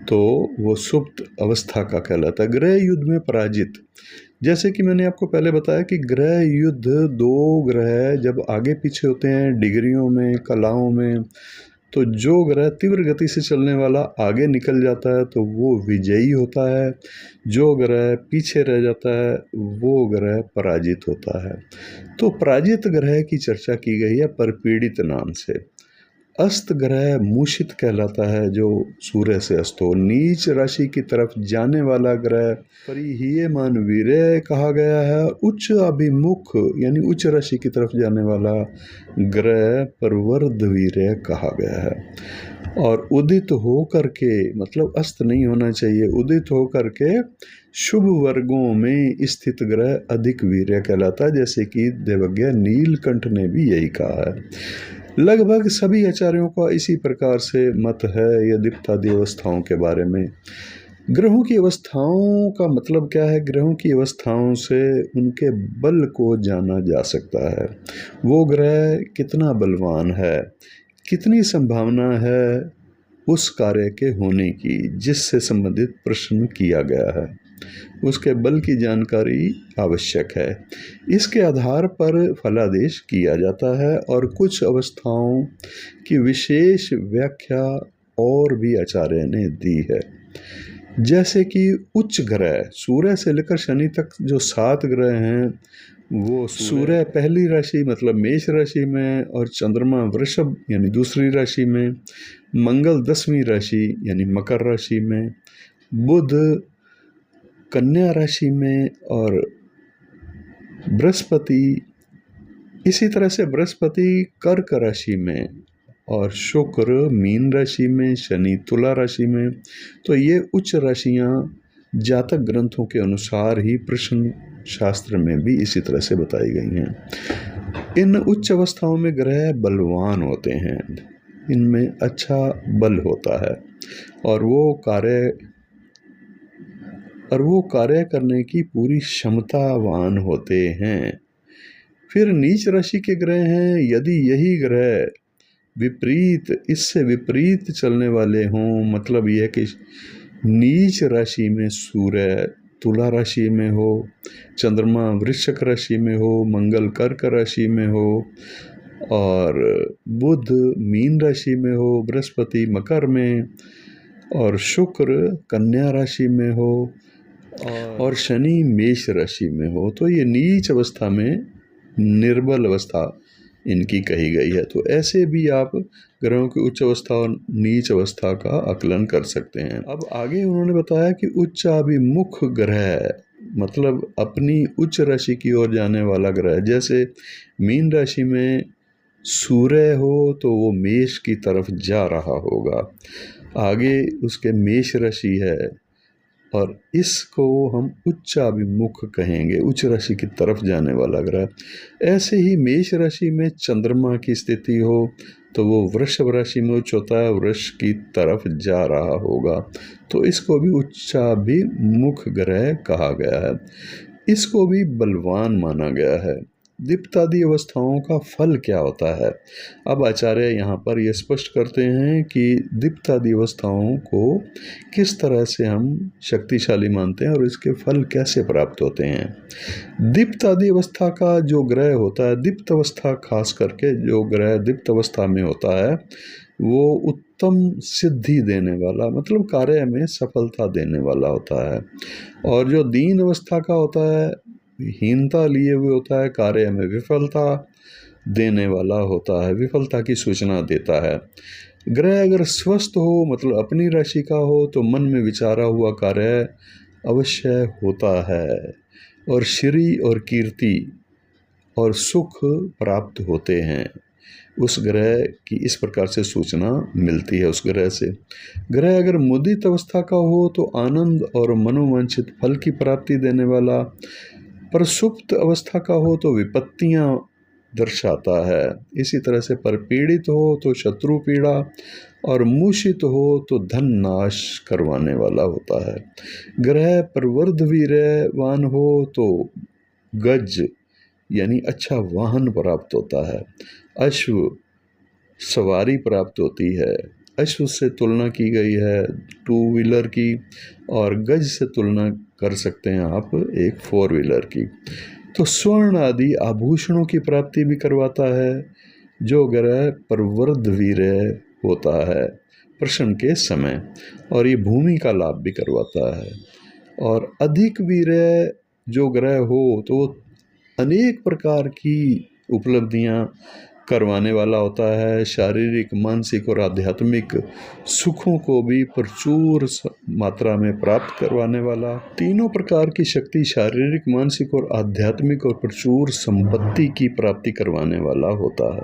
तो वो सुप्त अवस्था का कहलाता है। ग्रह युद्ध में पराजित, जैसे कि मैंने आपको पहले बताया कि ग्रह युद्ध, 2 ग्रह जब आगे पीछे होते हैं डिग्रियों में, कलाओं में, तो जो ग्रह तीव्र गति से चलने वाला आगे निकल जाता है तो वो विजयी होता है, जो ग्रह पीछे रह जाता है वो ग्रह पराजित होता है। तो पराजित ग्रह की चर्चा की गई है परपीड़ित नाम से। अस्त ग्रह मूषित कहलाता है, जो सूर्य से अस्त हो। नीच राशि की तरफ जाने वाला ग्रह परिह्यमान वीर्य कहा गया है। उच्च अभिमुख यानी उच्च राशि की तरफ जाने वाला ग्रह परवर्ध वीर्य कहा गया है। और उदित हो करके, मतलब अस्त नहीं होना चाहिए, उदित हो करके शुभ वर्गों में स्थित ग्रह अधिक वीर्य कहलाता है, जैसे कि देवज्ञ नीलकंठ ने भी यही कहा है। लगभग सभी आचार्यों का इसी प्रकार से मत है यह दीप्तादि अवस्थाओं के बारे में। ग्रहों की अवस्थाओं का मतलब क्या है? ग्रहों की अवस्थाओं से उनके बल को जाना जा सकता है। वो ग्रह कितना बलवान है, कितनी संभावना है उस कार्य के होने की जिससे संबंधित प्रश्न किया गया है, उसके बल की जानकारी आवश्यक है। इसके आधार पर फलादेश किया जाता है और कुछ अवस्थाओं की विशेष व्याख्या और भी आचार्य ने दी है। जैसे कि उच्च ग्रह, सूर्य से लेकर शनि तक जो 7 ग्रह हैं, वो सूर्य पहली राशि मतलब मेष राशि में, और चंद्रमा वृषभ यानी दूसरी राशि में, मंगल 10वीं राशि यानी मकर राशि में, बुध कन्या राशि में, और बृहस्पति इसी तरह से बृहस्पति कर्क राशि में, और शुक्र मीन राशि में, शनि तुला राशि में। तो ये उच्च राशियां जातक ग्रंथों के अनुसार ही प्रश्न शास्त्र में भी इसी तरह से बताई गई हैं। इन उच्च अवस्थाओं में ग्रह बलवान होते हैं। इनमें अच्छा बल होता है और वो कार्य करने की पूरी क्षमतावान होते हैं। फिर नीच राशि के ग्रह हैं, यदि यही ग्रह इससे विपरीत चलने वाले हों, मतलब यह कि नीच राशि में सूर्य तुला राशि में हो, चंद्रमा वृश्चिक राशि में हो, मंगल कर्क राशि में हो और बुध मीन राशि में हो, बृहस्पति मकर में और शुक्र कन्या राशि में हो और शनि मेष राशि में हो, तो ये नीच अवस्था में निर्बल अवस्था इनकी कही गई है। तो ऐसे भी आप ग्रहों की उच्च अवस्था और नीच अवस्था का आकलन कर सकते हैं। अब आगे उन्होंने बताया कि उच्चाभिमुख ग्रह मतलब अपनी उच्च राशि की ओर जाने वाला ग्रह, जैसे मीन राशि में सूर्य हो तो वो मेष की तरफ जा रहा होगा, आगे उसके मेष राशि है और इसको हम उच्चाभिमुख कहेंगे, उच्च राशि की तरफ जाने वाला ग्रह। ऐसे ही मेष राशि में चंद्रमा की स्थिति हो तो वो वृषभ राशि में उच्च होता है, वृष की तरफ जा रहा होगा, तो इसको भी उच्चाभिमुख ग्रह कहा गया है। इसको भी बलवान माना गया है। दीप्तादि अवस्थाओं का फल क्या होता है? अब आचार्य यहाँ पर यह स्पष्ट करते हैं कि दीप्तादि अवस्थाओं को किस तरह से हम शक्तिशाली मानते हैं और इसके फल कैसे प्राप्त होते हैं। दीप्तादि अवस्था का जो ग्रह होता है, दीप्त अवस्था खास करके जो ग्रह दीप्त अवस्था में होता है, वो उत्तम सिद्धि देने वाला, मतलब कार्य में सफलता देने वाला होता है। और जो दीन अवस्था का होता है, हीनता लिए हुए होता है, कार्य में विफलता देने वाला होता है, विफलता की सूचना देता है। ग्रह अगर स्वस्थ हो, मतलब अपनी राशि का हो, तो मन में विचारा हुआ कार्य अवश्य होता है और श्री और कीर्ति और सुख प्राप्त होते हैं। उस ग्रह की इस प्रकार से सूचना मिलती है उस ग्रह से। ग्रह अगर मुदित अवस्था का हो तो आनंद और मनोवांछित फल की प्राप्ति देने वाला, पर सुप्त अवस्था का हो तो विपत्तियां दर्शाता है। इसी तरह से पर पीड़ित हो तो शत्रु पीड़ा और मूषित हो तो धन नाश करवाने वाला होता है। ग्रह प्रवर्ध वीर्यवान हो तो गज यानी अच्छा वाहन प्राप्त होता है, अश्व सवारी प्राप्त होती है। अश्व से तुलना की गई है 2 व्हीलर की और गज से तुलना कर सकते हैं आप एक 4 व्हीलर की। तो स्वर्ण आदि आभूषणों की प्राप्ति भी करवाता है जो ग्रह प्रवर्ध वीर्य होता है प्रश्न के समय, और ये भूमि का लाभ भी करवाता है। और अधिक वीर्य जो ग्रह हो तो अनेक प्रकार की उपलब्धियां करवाने वाला होता है, शारीरिक मानसिक और आध्यात्मिक सुखों को भी प्रचुर मात्रा में प्राप्त करवाने वाला, तीनों प्रकार की शक्ति शारीरिक मानसिक और आध्यात्मिक और प्रचुर संपत्ति की प्राप्ति करवाने वाला होता है।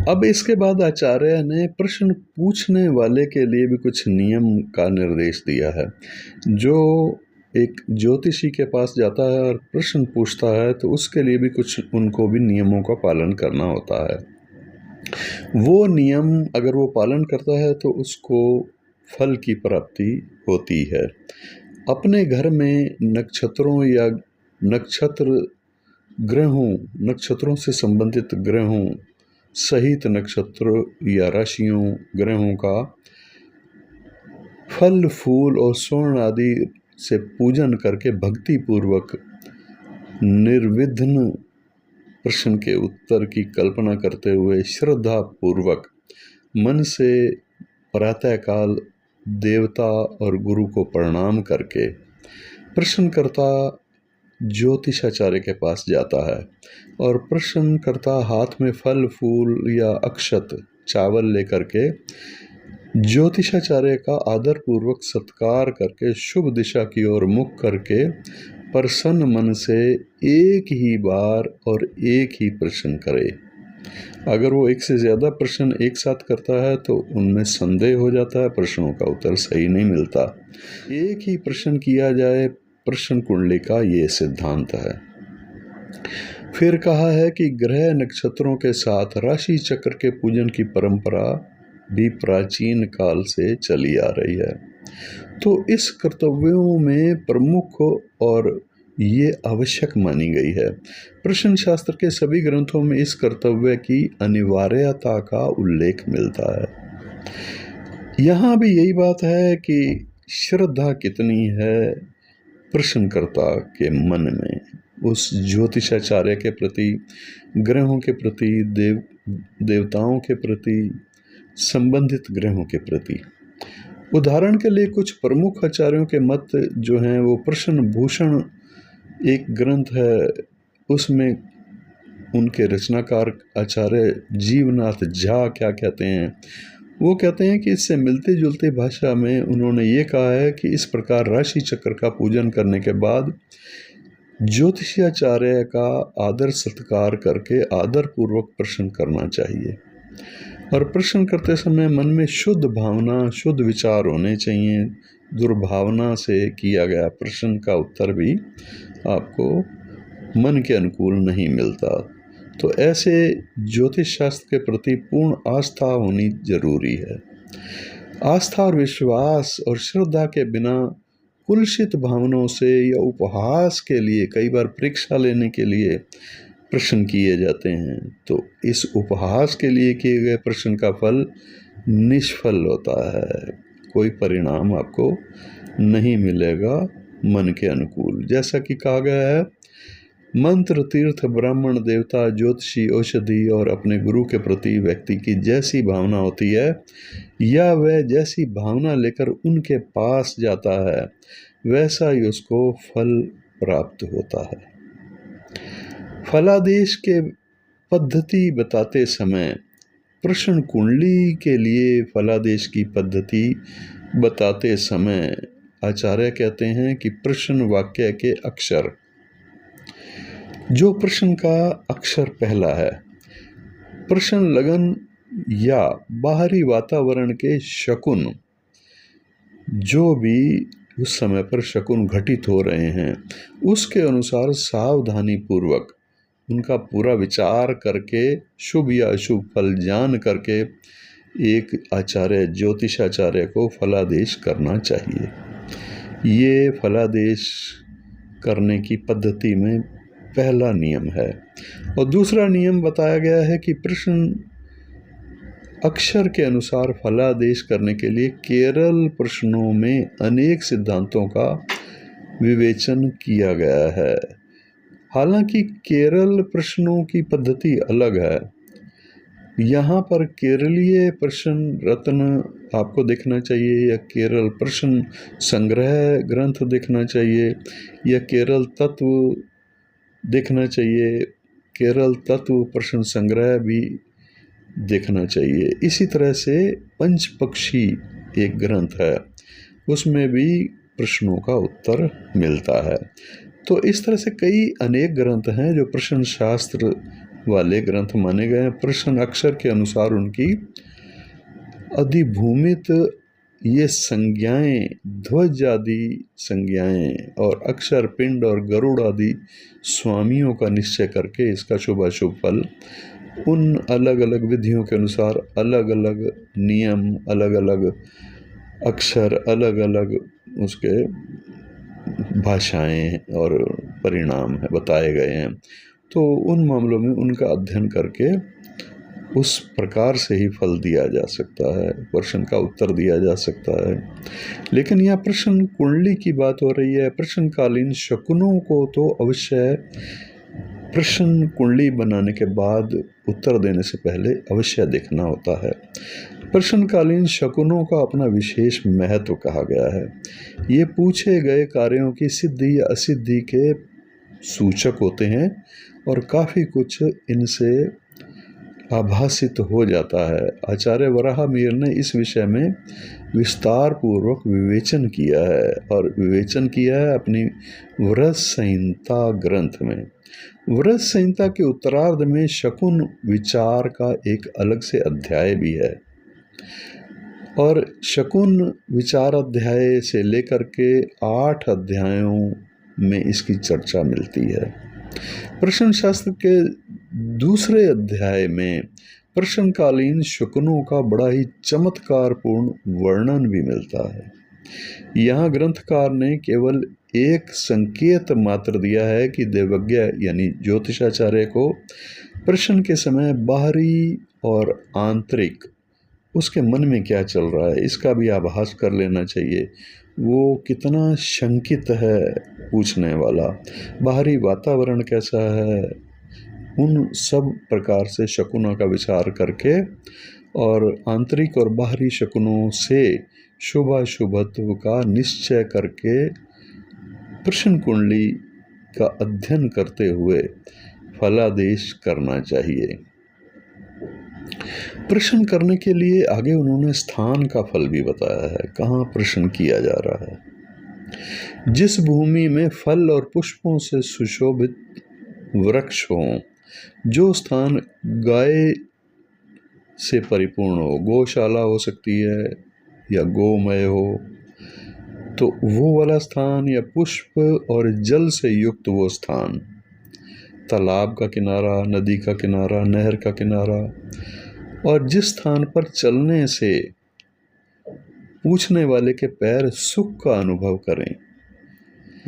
अब इसके बाद आचार्य ने प्रश्न पूछने वाले के लिए भी कुछ नियम का निर्देश दिया है। जो एक ज्योतिषी के पास जाता है और प्रश्न पूछता है तो उसके लिए भी कुछ उनको भी नियमों का पालन करना होता है। वो नियम अगर वो पालन करता है तो उसको फल की प्राप्ति होती है। अपने घर में नक्षत्रों या नक्षत्रों से संबंधित ग्रहों सहित नक्षत्र या राशियों ग्रहों का फल फूल और स्वर्ण आदि से पूजन करके भक्ति पूर्वक निर्विघ्न प्रश्न के उत्तर की कल्पना करते हुए श्रद्धा पूर्वक मन से प्रातःकाल देवता और गुरु को प्रणाम करके प्रश्नकर्ता ज्योतिषाचार्य के पास जाता है और प्रश्नकर्ता हाथ में फल फूल या अक्षत चावल लेकर के ज्योतिषाचार्य का आदर पूर्वक सत्कार करके शुभ दिशा की ओर मुख करके प्रसन्न मन से एक ही बार और एक ही प्रश्न करे। अगर वो एक से ज़्यादा प्रश्न एक साथ करता है तो उनमें संदेह हो जाता है, प्रश्नों का उत्तर सही नहीं मिलता। एक ही प्रश्न किया जाए, प्रश्न कुंडली का ये सिद्धांत है। फिर कहा है कि ग्रह नक्षत्रों के साथ राशि चक्र के पूजन की परंपरा भी प्राचीन काल से चली आ रही है। तो इस कर्तव्यों में प्रमुख और ये आवश्यक मानी गई है। प्रश्न शास्त्र के सभी ग्रंथों में इस कर्तव्य की अनिवार्यता का उल्लेख मिलता है। यहाँ भी यही बात है कि श्रद्धा कितनी है प्रश्नकर्ता के मन में, उस ज्योतिषाचार्य के प्रति, ग्रहों के प्रति, देवताओं के प्रति, संबंधित ग्रहों के प्रति। उदाहरण के लिए कुछ प्रमुख आचार्यों के मत जो हैं वो प्रश्न भूषण एक ग्रंथ है, उसमें उनके रचनाकार आचार्य जीवनाथ झा क्या कहते हैं, वो कहते हैं कि इससे मिलते जुलते भाषा में उन्होंने ये कहा है कि इस प्रकार राशि चक्र का पूजन करने के बाद ज्योतिषाचार्य का आदर सत्कार करके आदर पूर्वक प्रश्न करना चाहिए, और प्रश्न करते समय मन में शुद्ध भावना, शुद्ध विचार होने चाहिए। दुर्भावना से किया गया प्रश्न का उत्तर भी आपको मन के अनुकूल नहीं मिलता। तो ऐसे ज्योतिष शास्त्र के प्रति पूर्ण आस्था होनी जरूरी है। आस्था और विश्वास और श्रद्धा के बिना कुलसित भावनाओं से या उपहास के लिए, कई बार परीक्षा लेने के लिए प्रश्न किए जाते हैं, तो इस उपहास के लिए किए गए प्रश्न का फल निष्फल होता है, कोई परिणाम आपको नहीं मिलेगा मन के अनुकूल। जैसा कि कहा गया है, मंत्र, तीर्थ, ब्राह्मण, देवता, ज्योतिषी, औषधि और अपने गुरु के प्रति व्यक्ति की जैसी भावना होती है या वह जैसी भावना लेकर उनके पास जाता है, वैसा ही उसको फल प्राप्त होता है। फलादेश के पद्धति बताते समय प्रश्न कुंडली के लिए फलादेश की पद्धति बताते समय आचार्य कहते हैं कि प्रश्न वाक्य के अक्षर, जो प्रश्न का अक्षर पहला है, प्रश्न लगन या बाहरी वातावरण के शकुन, जो भी उस समय पर शकुन घटित हो रहे हैं, उसके अनुसार सावधानी पूर्वक उनका पूरा विचार करके शुभ या अशुभ फल जान करके एक आचार्य, ज्योतिषाचार्य को फलादेश करना चाहिए। ये फलादेश करने की पद्धति में पहला नियम है। और दूसरा नियम बताया गया है कि प्रश्न अक्षर के अनुसार फलादेश करने के लिए केरल प्रश्नों में अनेक सिद्धांतों का विवेचन किया गया है। हालांकि केरल प्रश्नों की पद्धति अलग है। यहाँ पर केरलीय प्रश्न रत्न आपको देखना चाहिए, या केरल प्रश्न संग्रह ग्रंथ देखना चाहिए, या केरल तत्व देखना चाहिए, केरल तत्व प्रश्न संग्रह भी देखना चाहिए। इसी तरह से पंचपक्षी एक ग्रंथ है, उसमें भी प्रश्नों का उत्तर मिलता है। तो इस तरह से कई अनेक ग्रंथ हैं जो प्रश्न शास्त्र वाले ग्रंथ माने गए हैं। प्रश्न अक्षर के अनुसार उनकी अधिभूमित ये संज्ञाएं, ध्वज आदि संज्ञाएं और अक्षर, पिंड और गरुड़ आदि स्वामियों का निश्चय करके इसका शुभ अशुभ फल उन अलग अलग विधियों के अनुसार अलग अलग नियम, अलग अलग अक्षर, अलग अलग उसके भाषाएं और परिणाम है बताए गए हैं। तो उन मामलों में उनका अध्ययन करके उस प्रकार से ही फल दिया जा सकता है, प्रश्न का उत्तर दिया जा सकता है। लेकिन यहाँ प्रश्न कुंडली की बात हो रही है। प्रश्नकालीन शकुनों को तो अवश्य प्रश्न कुंडली बनाने के बाद उत्तर देने से पहले अवश्य देखना होता है। प्रश्नकालीन शकुनों का अपना विशेष महत्व कहा गया है। ये पूछे गए कार्यों की सिद्धि या असिद्धि के सूचक होते हैं और काफ़ी कुछ इनसे आभासित हो जाता है। आचार्य वराहमिहिर ने इस विषय में विस्तार पूर्वक विवेचन किया है, और विवेचन किया है अपनी व्रत संहिता ग्रंथ में। व्रत संहिता के उत्तरार्ध में शकुन विचार का एक अलग से अध्याय भी है, और शकुन विचार अध्याय से लेकर के 8 अध्यायों में इसकी चर्चा मिलती है। प्रश्न शास्त्र के दूसरे अध्याय में प्रश्नकालीन शकुनों का बड़ा ही चमत्कारपूर्ण वर्णन भी मिलता है। यहाँ ग्रंथकार ने केवल एक संकेत मात्र दिया है कि देवज्ञ यानी ज्योतिषाचार्य को प्रश्न के समय बाहरी और आंतरिक उसके मन में क्या चल रहा है इसका भी आभास कर लेना चाहिए। वो कितना शंकित है पूछने वाला, बाहरी वातावरण कैसा है, उन सब प्रकार से शकुनों का विचार करके और आंतरिक और बाहरी शकुनों से शुभाशुभत्व का निश्चय करके प्रश्न कुंडली का अध्ययन करते हुए फलादेश करना चाहिए। प्रश्न करने के लिए आगे उन्होंने स्थान का फल भी बताया है, कहाँ प्रश्न किया जा रहा है। जिस भूमि में फल और पुष्पों से सुशोभित वृक्ष हों, जो स्थान गाय से परिपूर्ण हो, गौशाला हो सकती है या गोमय हो, तो वो वाला स्थान, या पुष्प और जल से युक्त वो स्थान, तालाब का किनारा, नदी का किनारा, नहर का किनारा, और जिस स्थान पर चलने से पूछने वाले के पैर सुख का अनुभव करें,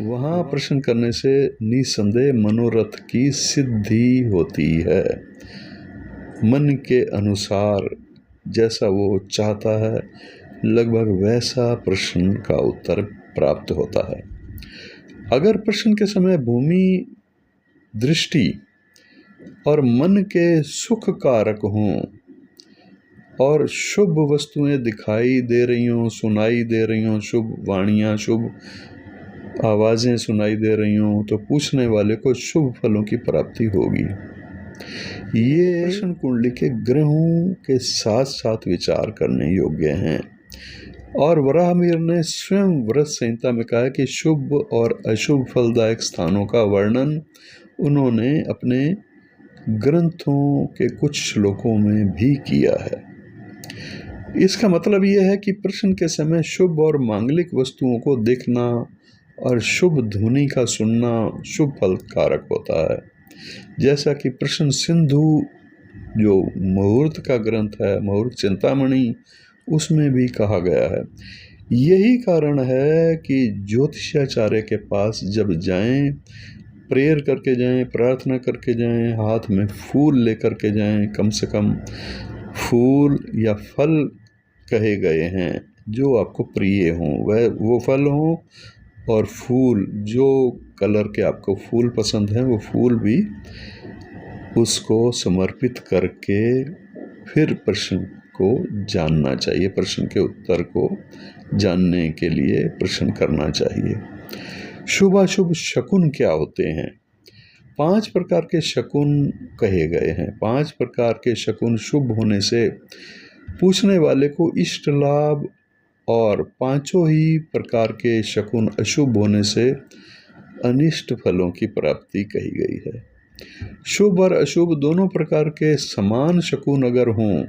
वहाँ प्रश्न करने से निसंदेह मनोरथ की सिद्धि होती है। मन के अनुसार जैसा वो चाहता है लगभग वैसा प्रश्न का उत्तर प्राप्त होता है। अगर प्रश्न के समय भूमि, दृष्टि और मन के सुख कारक हों और शुभ वस्तुएं दिखाई दे रही हों, सुनाई दे रही हों, शुभ वाणियाँ, शुभ आवाज़ें सुनाई दे रही हों, तो पूछने वाले को शुभ फलों की प्राप्ति होगी। ये प्रश्न कुंडली के ग्रहों के साथ साथ विचार करने योग्य हैं। और वराहमिहिर ने स्वयं व्रत संहिता में कहा कि शुभ और अशुभ फलदायक स्थानों का वर्णन उन्होंने अपने ग्रंथों के कुछ श्लोकों में भी किया है। इसका मतलब यह है कि प्रश्न के समय शुभ और मांगलिक वस्तुओं को देखना और शुभ ध्वनि का सुनना शुभ फल कारक होता है। जैसा कि प्रश्न सिंधु जो मुहूर्त का ग्रंथ है, मुहूर्त चिंतामणि, उसमें भी कहा गया है। यही कारण है कि ज्योतिषाचार्य के पास जब जाएं, प्रेयर करके जाएं, प्रार्थना करके जाएं, हाथ में फूल लेकर के जाएं, कम से कम फूल या फल कहे गए हैं जो आपको प्रिय हों, वह वो फल हों, और फूल जो कलर के आपको फूल पसंद हैं वो फूल भी उसको समर्पित करके फिर प्रश्न को जानना चाहिए, प्रश्न के उत्तर को जानने के लिए प्रश्न करना चाहिए। शुभाशुभ शकुन क्या होते हैं? 5 प्रकार के शकुन कहे गए हैं। 5 प्रकार के शकुन शुभ होने से पूछने वाले को इष्ट लाभ, और 5 ही प्रकार के शकुन अशुभ होने से अनिष्ट फलों की प्राप्ति कही गई है। शुभ और अशुभ दोनों प्रकार के समान शकुन अगर हों,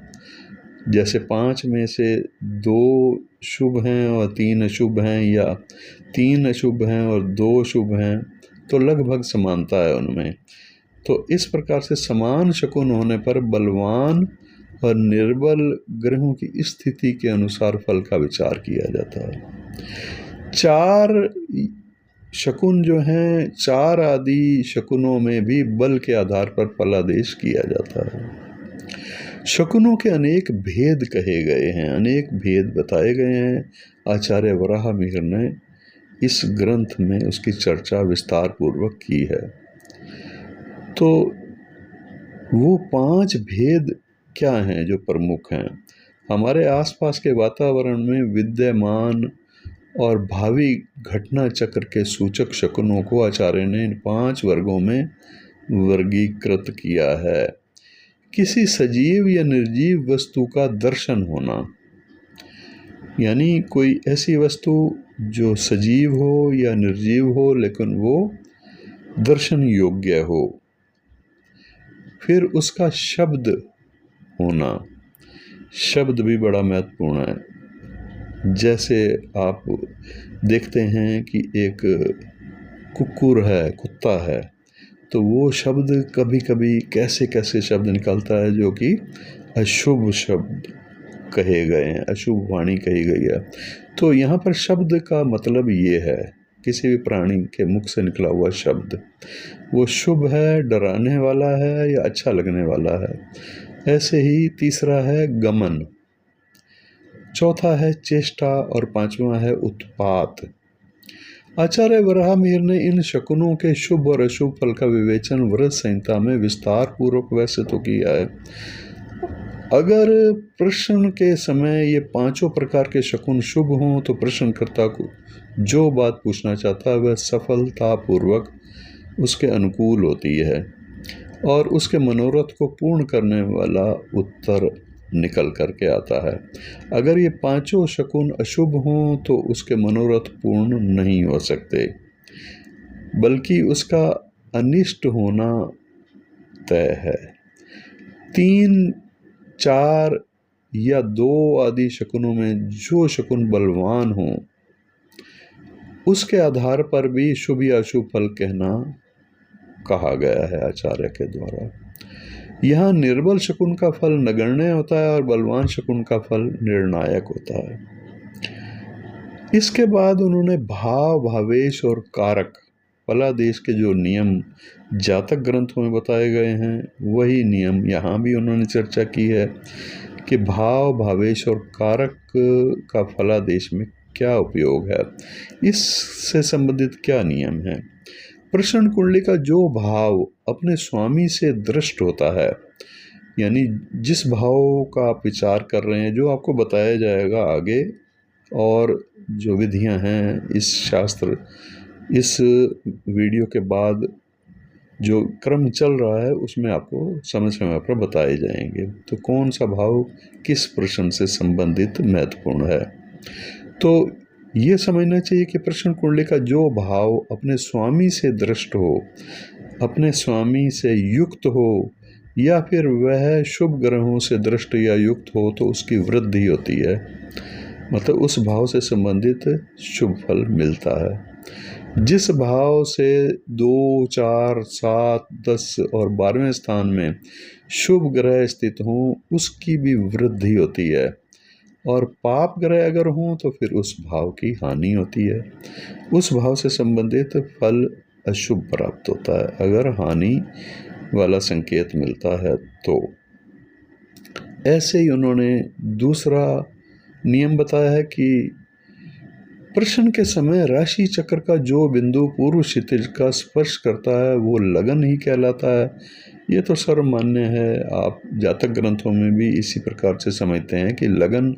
जैसे 5 में से 2 शुभ हैं और 3 अशुभ हैं, या 3 अशुभ हैं और 2 शुभ हैं, तो लगभग समानता है उनमें। तो इस प्रकार से समान शकुन होने पर बलवान और निर्बल ग्रहों की स्थिति के अनुसार फल का विचार किया जाता है। 4 शकुन जो हैं, 4 आदि शकुनों में भी बल के आधार पर फलादेश किया जाता है। शकुनों के अनेक भेद कहे गए हैं, अनेक भेद बताए गए हैं। आचार्य वराहमिहिर ने इस ग्रंथ में उसकी चर्चा विस्तार पूर्वक की है। तो वो 5 भेद क्या हैं जो प्रमुख हैं? हमारे आसपास के वातावरण में विद्यमान और भावी घटना चक्र के सूचक शकुनों को आचार्य ने इन 5 वर्गों में वर्गीकृत किया है। किसी सजीव या निर्जीव वस्तु का दर्शन होना, यानी कोई ऐसी वस्तु जो सजीव हो या निर्जीव हो लेकिन वो दर्शन योग्य हो। फिर उसका शब्द होना, शब्द भी बड़ा महत्वपूर्ण है। जैसे आप देखते हैं कि एक कुक्कुर है, कुत्ता है, तो वो शब्द कभी कभी कैसे कैसे शब्द निकलता है जो कि अशुभ शब्द कहे गए हैं, अशुभ वाणी कही गई है। तो यहाँ पर शब्द का मतलब ये है, किसी भी प्राणी के मुख से निकला हुआ शब्द वो शुभ है, डराने वाला है या अच्छा लगने वाला है। ऐसे ही तीसरा है गमन, चौथा है चेष्टा और पांचवा है उत्पात। आचार्य वराहमिहिर ने इन शकुनों के शुभ और अशुभ फल का विवेचन व्रत संहिता में विस्तार पूर्वक वैसे तो किया है। अगर प्रश्न के समय ये पांचों प्रकार के शकुन शुभ हों तो प्रश्नकर्ता को जो बात पूछना चाहता है वह सफलतापूर्वक उसके अनुकूल होती है और उसके मनोरथ को पूर्ण करने वाला उत्तर निकल करके आता है। अगर ये पांचों शकुन अशुभ हों तो उसके मनोरथ पूर्ण नहीं हो सकते, बल्कि उसका अनिष्ट होना तय है। 3, 4 या 2 आदि शकुनों में जो शकुन बलवान हो उसके आधार पर भी शुभ या अशुभ फल कहना कहा गया है आचार्य के द्वारा। यहाँ निर्बल शकुन का फल नगण्य होता है और बलवान शकुन का फल निर्णायक होता है। इसके बाद उन्होंने भाव, भावेश और कारक फलादेश के जो नियम जातक ग्रंथों में बताए गए हैं वही नियम यहाँ भी उन्होंने चर्चा की है कि भाव, भावेश और कारक का फलादेश में क्या उपयोग है, इससे संबंधित क्या नियम है। प्रश्न कुंडली का जो भाव अपने स्वामी से दृष्ट होता है, यानी जिस भाव का आप विचार कर रहे हैं, जो आपको बताया जाएगा आगे, और जो विधियां हैं इस शास्त्र, इस वीडियो के बाद जो क्रम चल रहा है उसमें आपको समय समय पर बताए जाएंगे। तो कौन सा भाव किस प्रश्न से संबंधित महत्वपूर्ण है, तो ये समझना चाहिए कि प्रश्न कुंडली का जो भाव अपने स्वामी से दृष्ट हो, अपने स्वामी से युक्त हो या फिर वह शुभ ग्रहों से दृष्ट या युक्त हो तो उसकी वृद्धि होती है, मतलब उस भाव से संबंधित शुभ फल मिलता है। जिस भाव से 2, 4, 7, 10 और 12वें स्थान में शुभ ग्रह स्थित हों उसकी भी वृद्धि होती है, और पाप ग्रह अगर हों तो फिर उस भाव की हानि होती है, उस भाव से संबंधित फल अशुभ प्राप्त होता है अगर हानि वाला संकेत मिलता है तो। ऐसे ही उन्होंने दूसरा नियम बताया है कि प्रश्न के समय राशि चक्र का जो बिंदु पूर्व क्षितिज का स्पर्श करता है वो लगन ही कहलाता है। ये तो सर्वमान्य है, आप जातक ग्रंथों में भी इसी प्रकार से समझते हैं कि लगन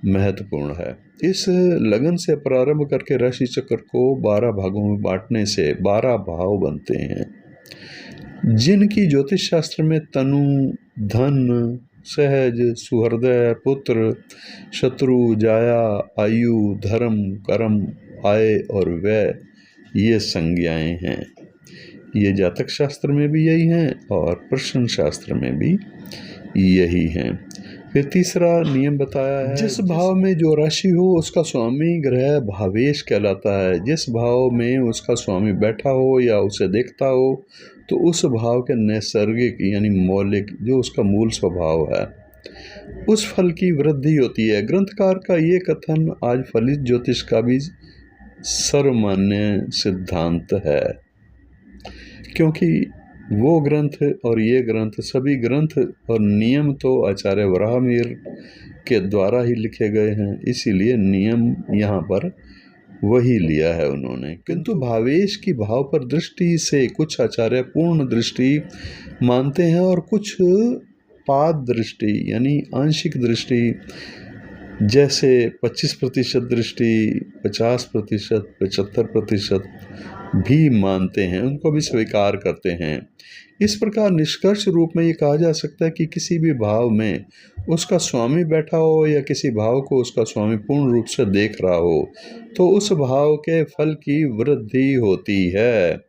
महत्वपूर्ण है। इस लगन से प्रारंभ करके राशि चक्र को 12 भागों में बांटने से 12 भाव बनते हैं, जिनकी ज्योतिष शास्त्र में तनु, धन, सहज, सुहृदय, पुत्र, शत्रु, जाया, आयु, धर्म, कर्म, आय और व्यय ये संज्ञाएं हैं। ये जातक शास्त्र में भी यही हैं और प्रश्न शास्त्र में भी यही हैं। फिर तीसरा नियम बताया है, जिस भाव में जो राशि हो उसका स्वामी ग्रह भावेश कहलाता है। जिस भाव में उसका स्वामी बैठा हो या उसे देखता हो तो उस भाव के नैसर्गिक यानी मौलिक जो उसका मूल स्वभाव है उस फल की वृद्धि होती है। ग्रंथकार का ये कथन आज फलित ज्योतिष का भी सर्वमान्य सिद्धांत है, क्योंकि वो ग्रंथ और ये ग्रंथ, सभी ग्रंथ और नियम तो आचार्य वराहमिहिर के द्वारा ही लिखे गए हैं, इसीलिए नियम यहाँ पर वही लिया है उन्होंने। किंतु भावेश की भाव पर दृष्टि से कुछ आचार्य पूर्ण दृष्टि मानते हैं और कुछ पाद दृष्टि यानी आंशिक दृष्टि, जैसे 25% दृष्टि, 50%, 75% भी मानते हैं, उनको भी स्वीकार करते हैं। इस प्रकार निष्कर्ष रूप में ये कहा जा सकता है कि किसी भी भाव में उसका स्वामी बैठा हो या किसी भाव को उसका स्वामी पूर्ण रूप से देख रहा हो तो उस भाव के फल की वृद्धि होती है।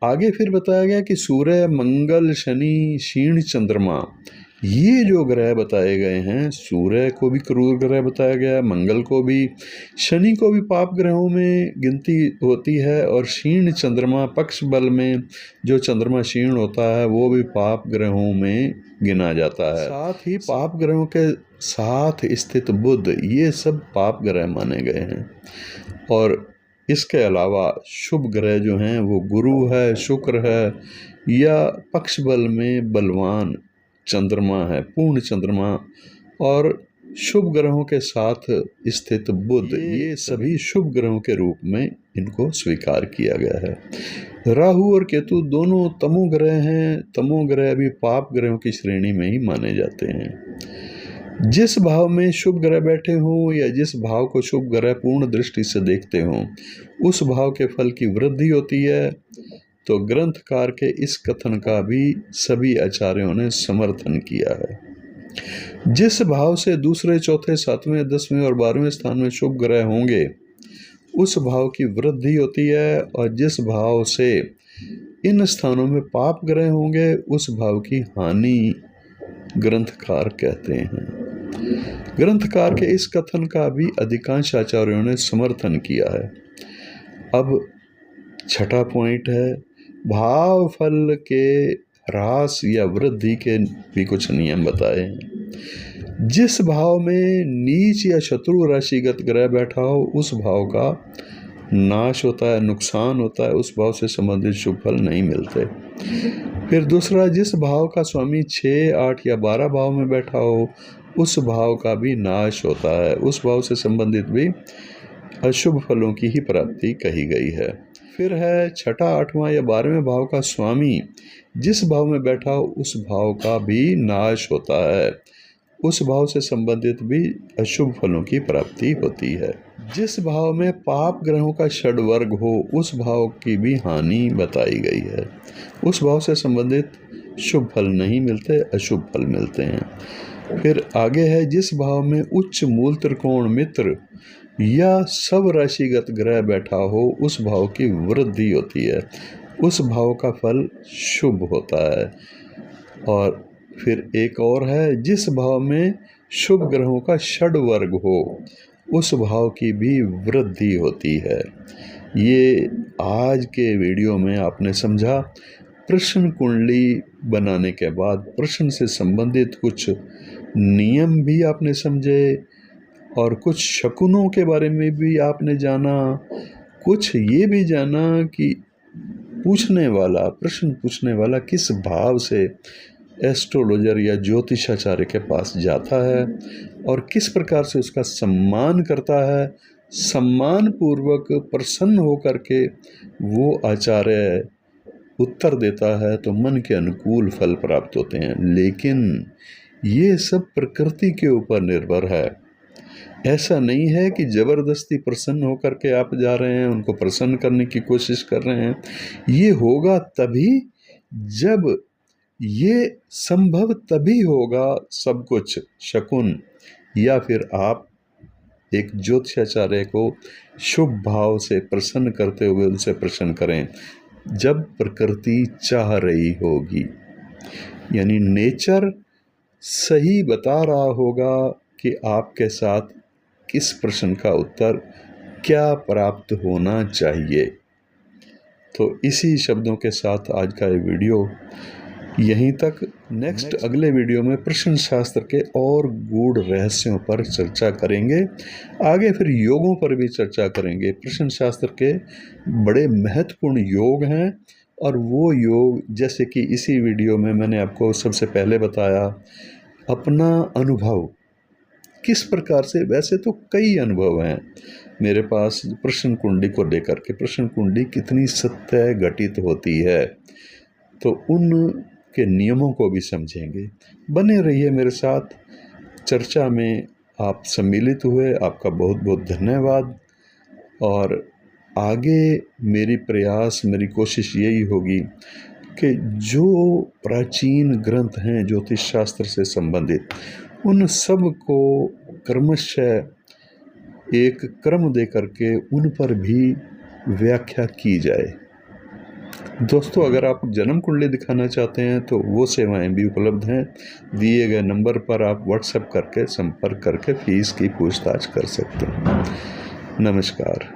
आगे फिर बताया गया कि सूर्य, मंगल, शनि, क्षीण चंद्रमा ये जो ग्रह बताए गए हैं, सूर्य को भी क्रूर ग्रह बताया गया, मंगल को भी, शनि को भी पाप ग्रहों में गिनती होती है, और क्षीण चंद्रमा पक्ष बल में जो चंद्रमा क्षीण होता है वो भी पाप ग्रहों में गिना जाता है। साथ ही पाप ग्रहों के साथ स्थित बुध, ये सब पाप ग्रह माने गए हैं। और इसके अलावा शुभ ग्रह जो हैं वो गुरु है, शुक्र है, या पक्ष बल में बलवान चंद्रमा है, पूर्ण चंद्रमा, और शुभ ग्रहों के साथ स्थित बुध, ये सभी शुभ ग्रहों के रूप में इनको स्वीकार किया गया है। राहु और केतु दोनों तमो ग्रह हैं। तमो ग्रह भी पाप ग्रहों की श्रेणी में ही माने जाते हैं। जिस भाव में शुभ ग्रह बैठे हों या जिस भाव को शुभ ग्रह पूर्ण दृष्टि से देखते हों, उस भाव के फल की वृद्धि होती है। तो ग्रंथकार के इस कथन का भी सभी आचार्यों ने समर्थन किया है। जिस भाव से दूसरे, चौथे, सातवें, 10वें और 12वें स्थान में शुभ ग्रह होंगे, उस भाव की वृद्धि होती है, और जिस भाव से इन स्थानों में पाप ग्रह होंगे, उस भाव की हानि ग्रंथकार कहते हैं। ग्रंथकार के इस कथन का भी अधिकांश आचार्यों ने समर्थन किया है। अब छठा पॉइंट है, भाव फल के ह्रास या वृद्धि के भी कुछ नियम बताए हैं। जिस भाव में नीच या शत्रु राशिगत ग्रह बैठा हो, उस भाव का नाश होता है, नुकसान होता है, उस भाव से संबंधित शुभ फल नहीं मिलते। फिर दूसरा, जिस भाव का स्वामी 6, 8 या 12 भाव में बैठा हो, उस भाव का भी नाश होता है, उस भाव से संबंधित भी अशुभ फलों की ही प्राप्ति कही गई है। फिर है छठा, 8वां या 12वें भाव का स्वामी जिस भाव में बैठा हो, उस भाव का भी नाश होता है, उस भाव से संबंधित भी अशुभ फलों की प्राप्ति होती है। जिस भाव में पाप ग्रहों का षड्वर्ग हो, उस भाव की भी हानि बताई गई है, उस भाव से संबंधित शुभ फल नहीं मिलते, अशुभ फल मिलते हैं। फिर आगे है, जिस भाव में उच्च मूल त्रिकोण मित्र या सब राशिगत ग्रह बैठा हो, उस भाव की वृद्धि होती है, उस भाव का फल शुभ होता है। और फिर एक और है, जिस भाव में शुभ ग्रहों का षड्वर्ग हो, उस भाव की भी वृद्धि होती है। ये आज के वीडियो में आपने समझा। प्रश्न कुंडली बनाने के बाद प्रश्न से संबंधित कुछ नियम भी आपने समझे, और कुछ शकुनों के बारे में भी आपने जाना, कुछ ये भी जाना कि प्रश्न पूछने वाला किस भाव से एस्ट्रोलॉजर या ज्योतिषाचार्य के पास जाता है और किस प्रकार से उसका सम्मान करता है। सम्मान पूर्वक प्रसन्न होकर के वो आचार्य उत्तर देता है तो मन के अनुकूल फल प्राप्त होते हैं। लेकिन ये सब प्रकृति के ऊपर निर्भर है। ऐसा नहीं है कि ज़बरदस्ती प्रसन्न होकर के आप जा रहे हैं, उनको प्रसन्न करने की कोशिश कर रहे हैं। ये होगा तभी जब ये संभव तभी होगा सब कुछ शकुन, या फिर आप एक ज्योतिषाचार्य को शुभ भाव से प्रसन्न करते हुए उनसे प्रश्न करें जब प्रकृति चाह रही होगी, यानी नेचर सही बता रहा होगा कि आपके साथ किस प्रश्न का उत्तर क्या प्राप्त होना चाहिए। तो इसी शब्दों के साथ आज का ये वीडियो यहीं तक। नेक्स्ट अगले वीडियो में प्रश्न शास्त्र के और गूढ़ रहस्यों पर चर्चा करेंगे। आगे फिर योगों पर भी चर्चा करेंगे। प्रश्न शास्त्र के बड़े महत्वपूर्ण योग हैं, और वो योग जैसे कि इसी वीडियो में मैंने आपको सबसे पहले बताया, अपना अनुभव किस प्रकार से, वैसे तो कई अनुभव हैं मेरे पास प्रश्न कुंडली को लेकर के, प्रश्न कुंडली कितनी सत्य घटित होती है, तो उन के नियमों को भी समझेंगे। बने रहिए मेरे साथ, चर्चा में आप सम्मिलित हुए, आपका बहुत बहुत धन्यवाद। और आगे मेरी कोशिश यही होगी कि जो प्राचीन ग्रंथ हैं ज्योतिष शास्त्र से संबंधित, उन सब को क्रमशः एक क्रम दे करके उन पर भी व्याख्या की जाए। दोस्तों, अगर आप जन्म कुंडली दिखाना चाहते हैं तो वो सेवाएं भी उपलब्ध हैं। दिए गए नंबर पर आप व्हाट्सएप करके संपर्क करके फीस की पूछताछ कर सकते हैं। नमस्कार।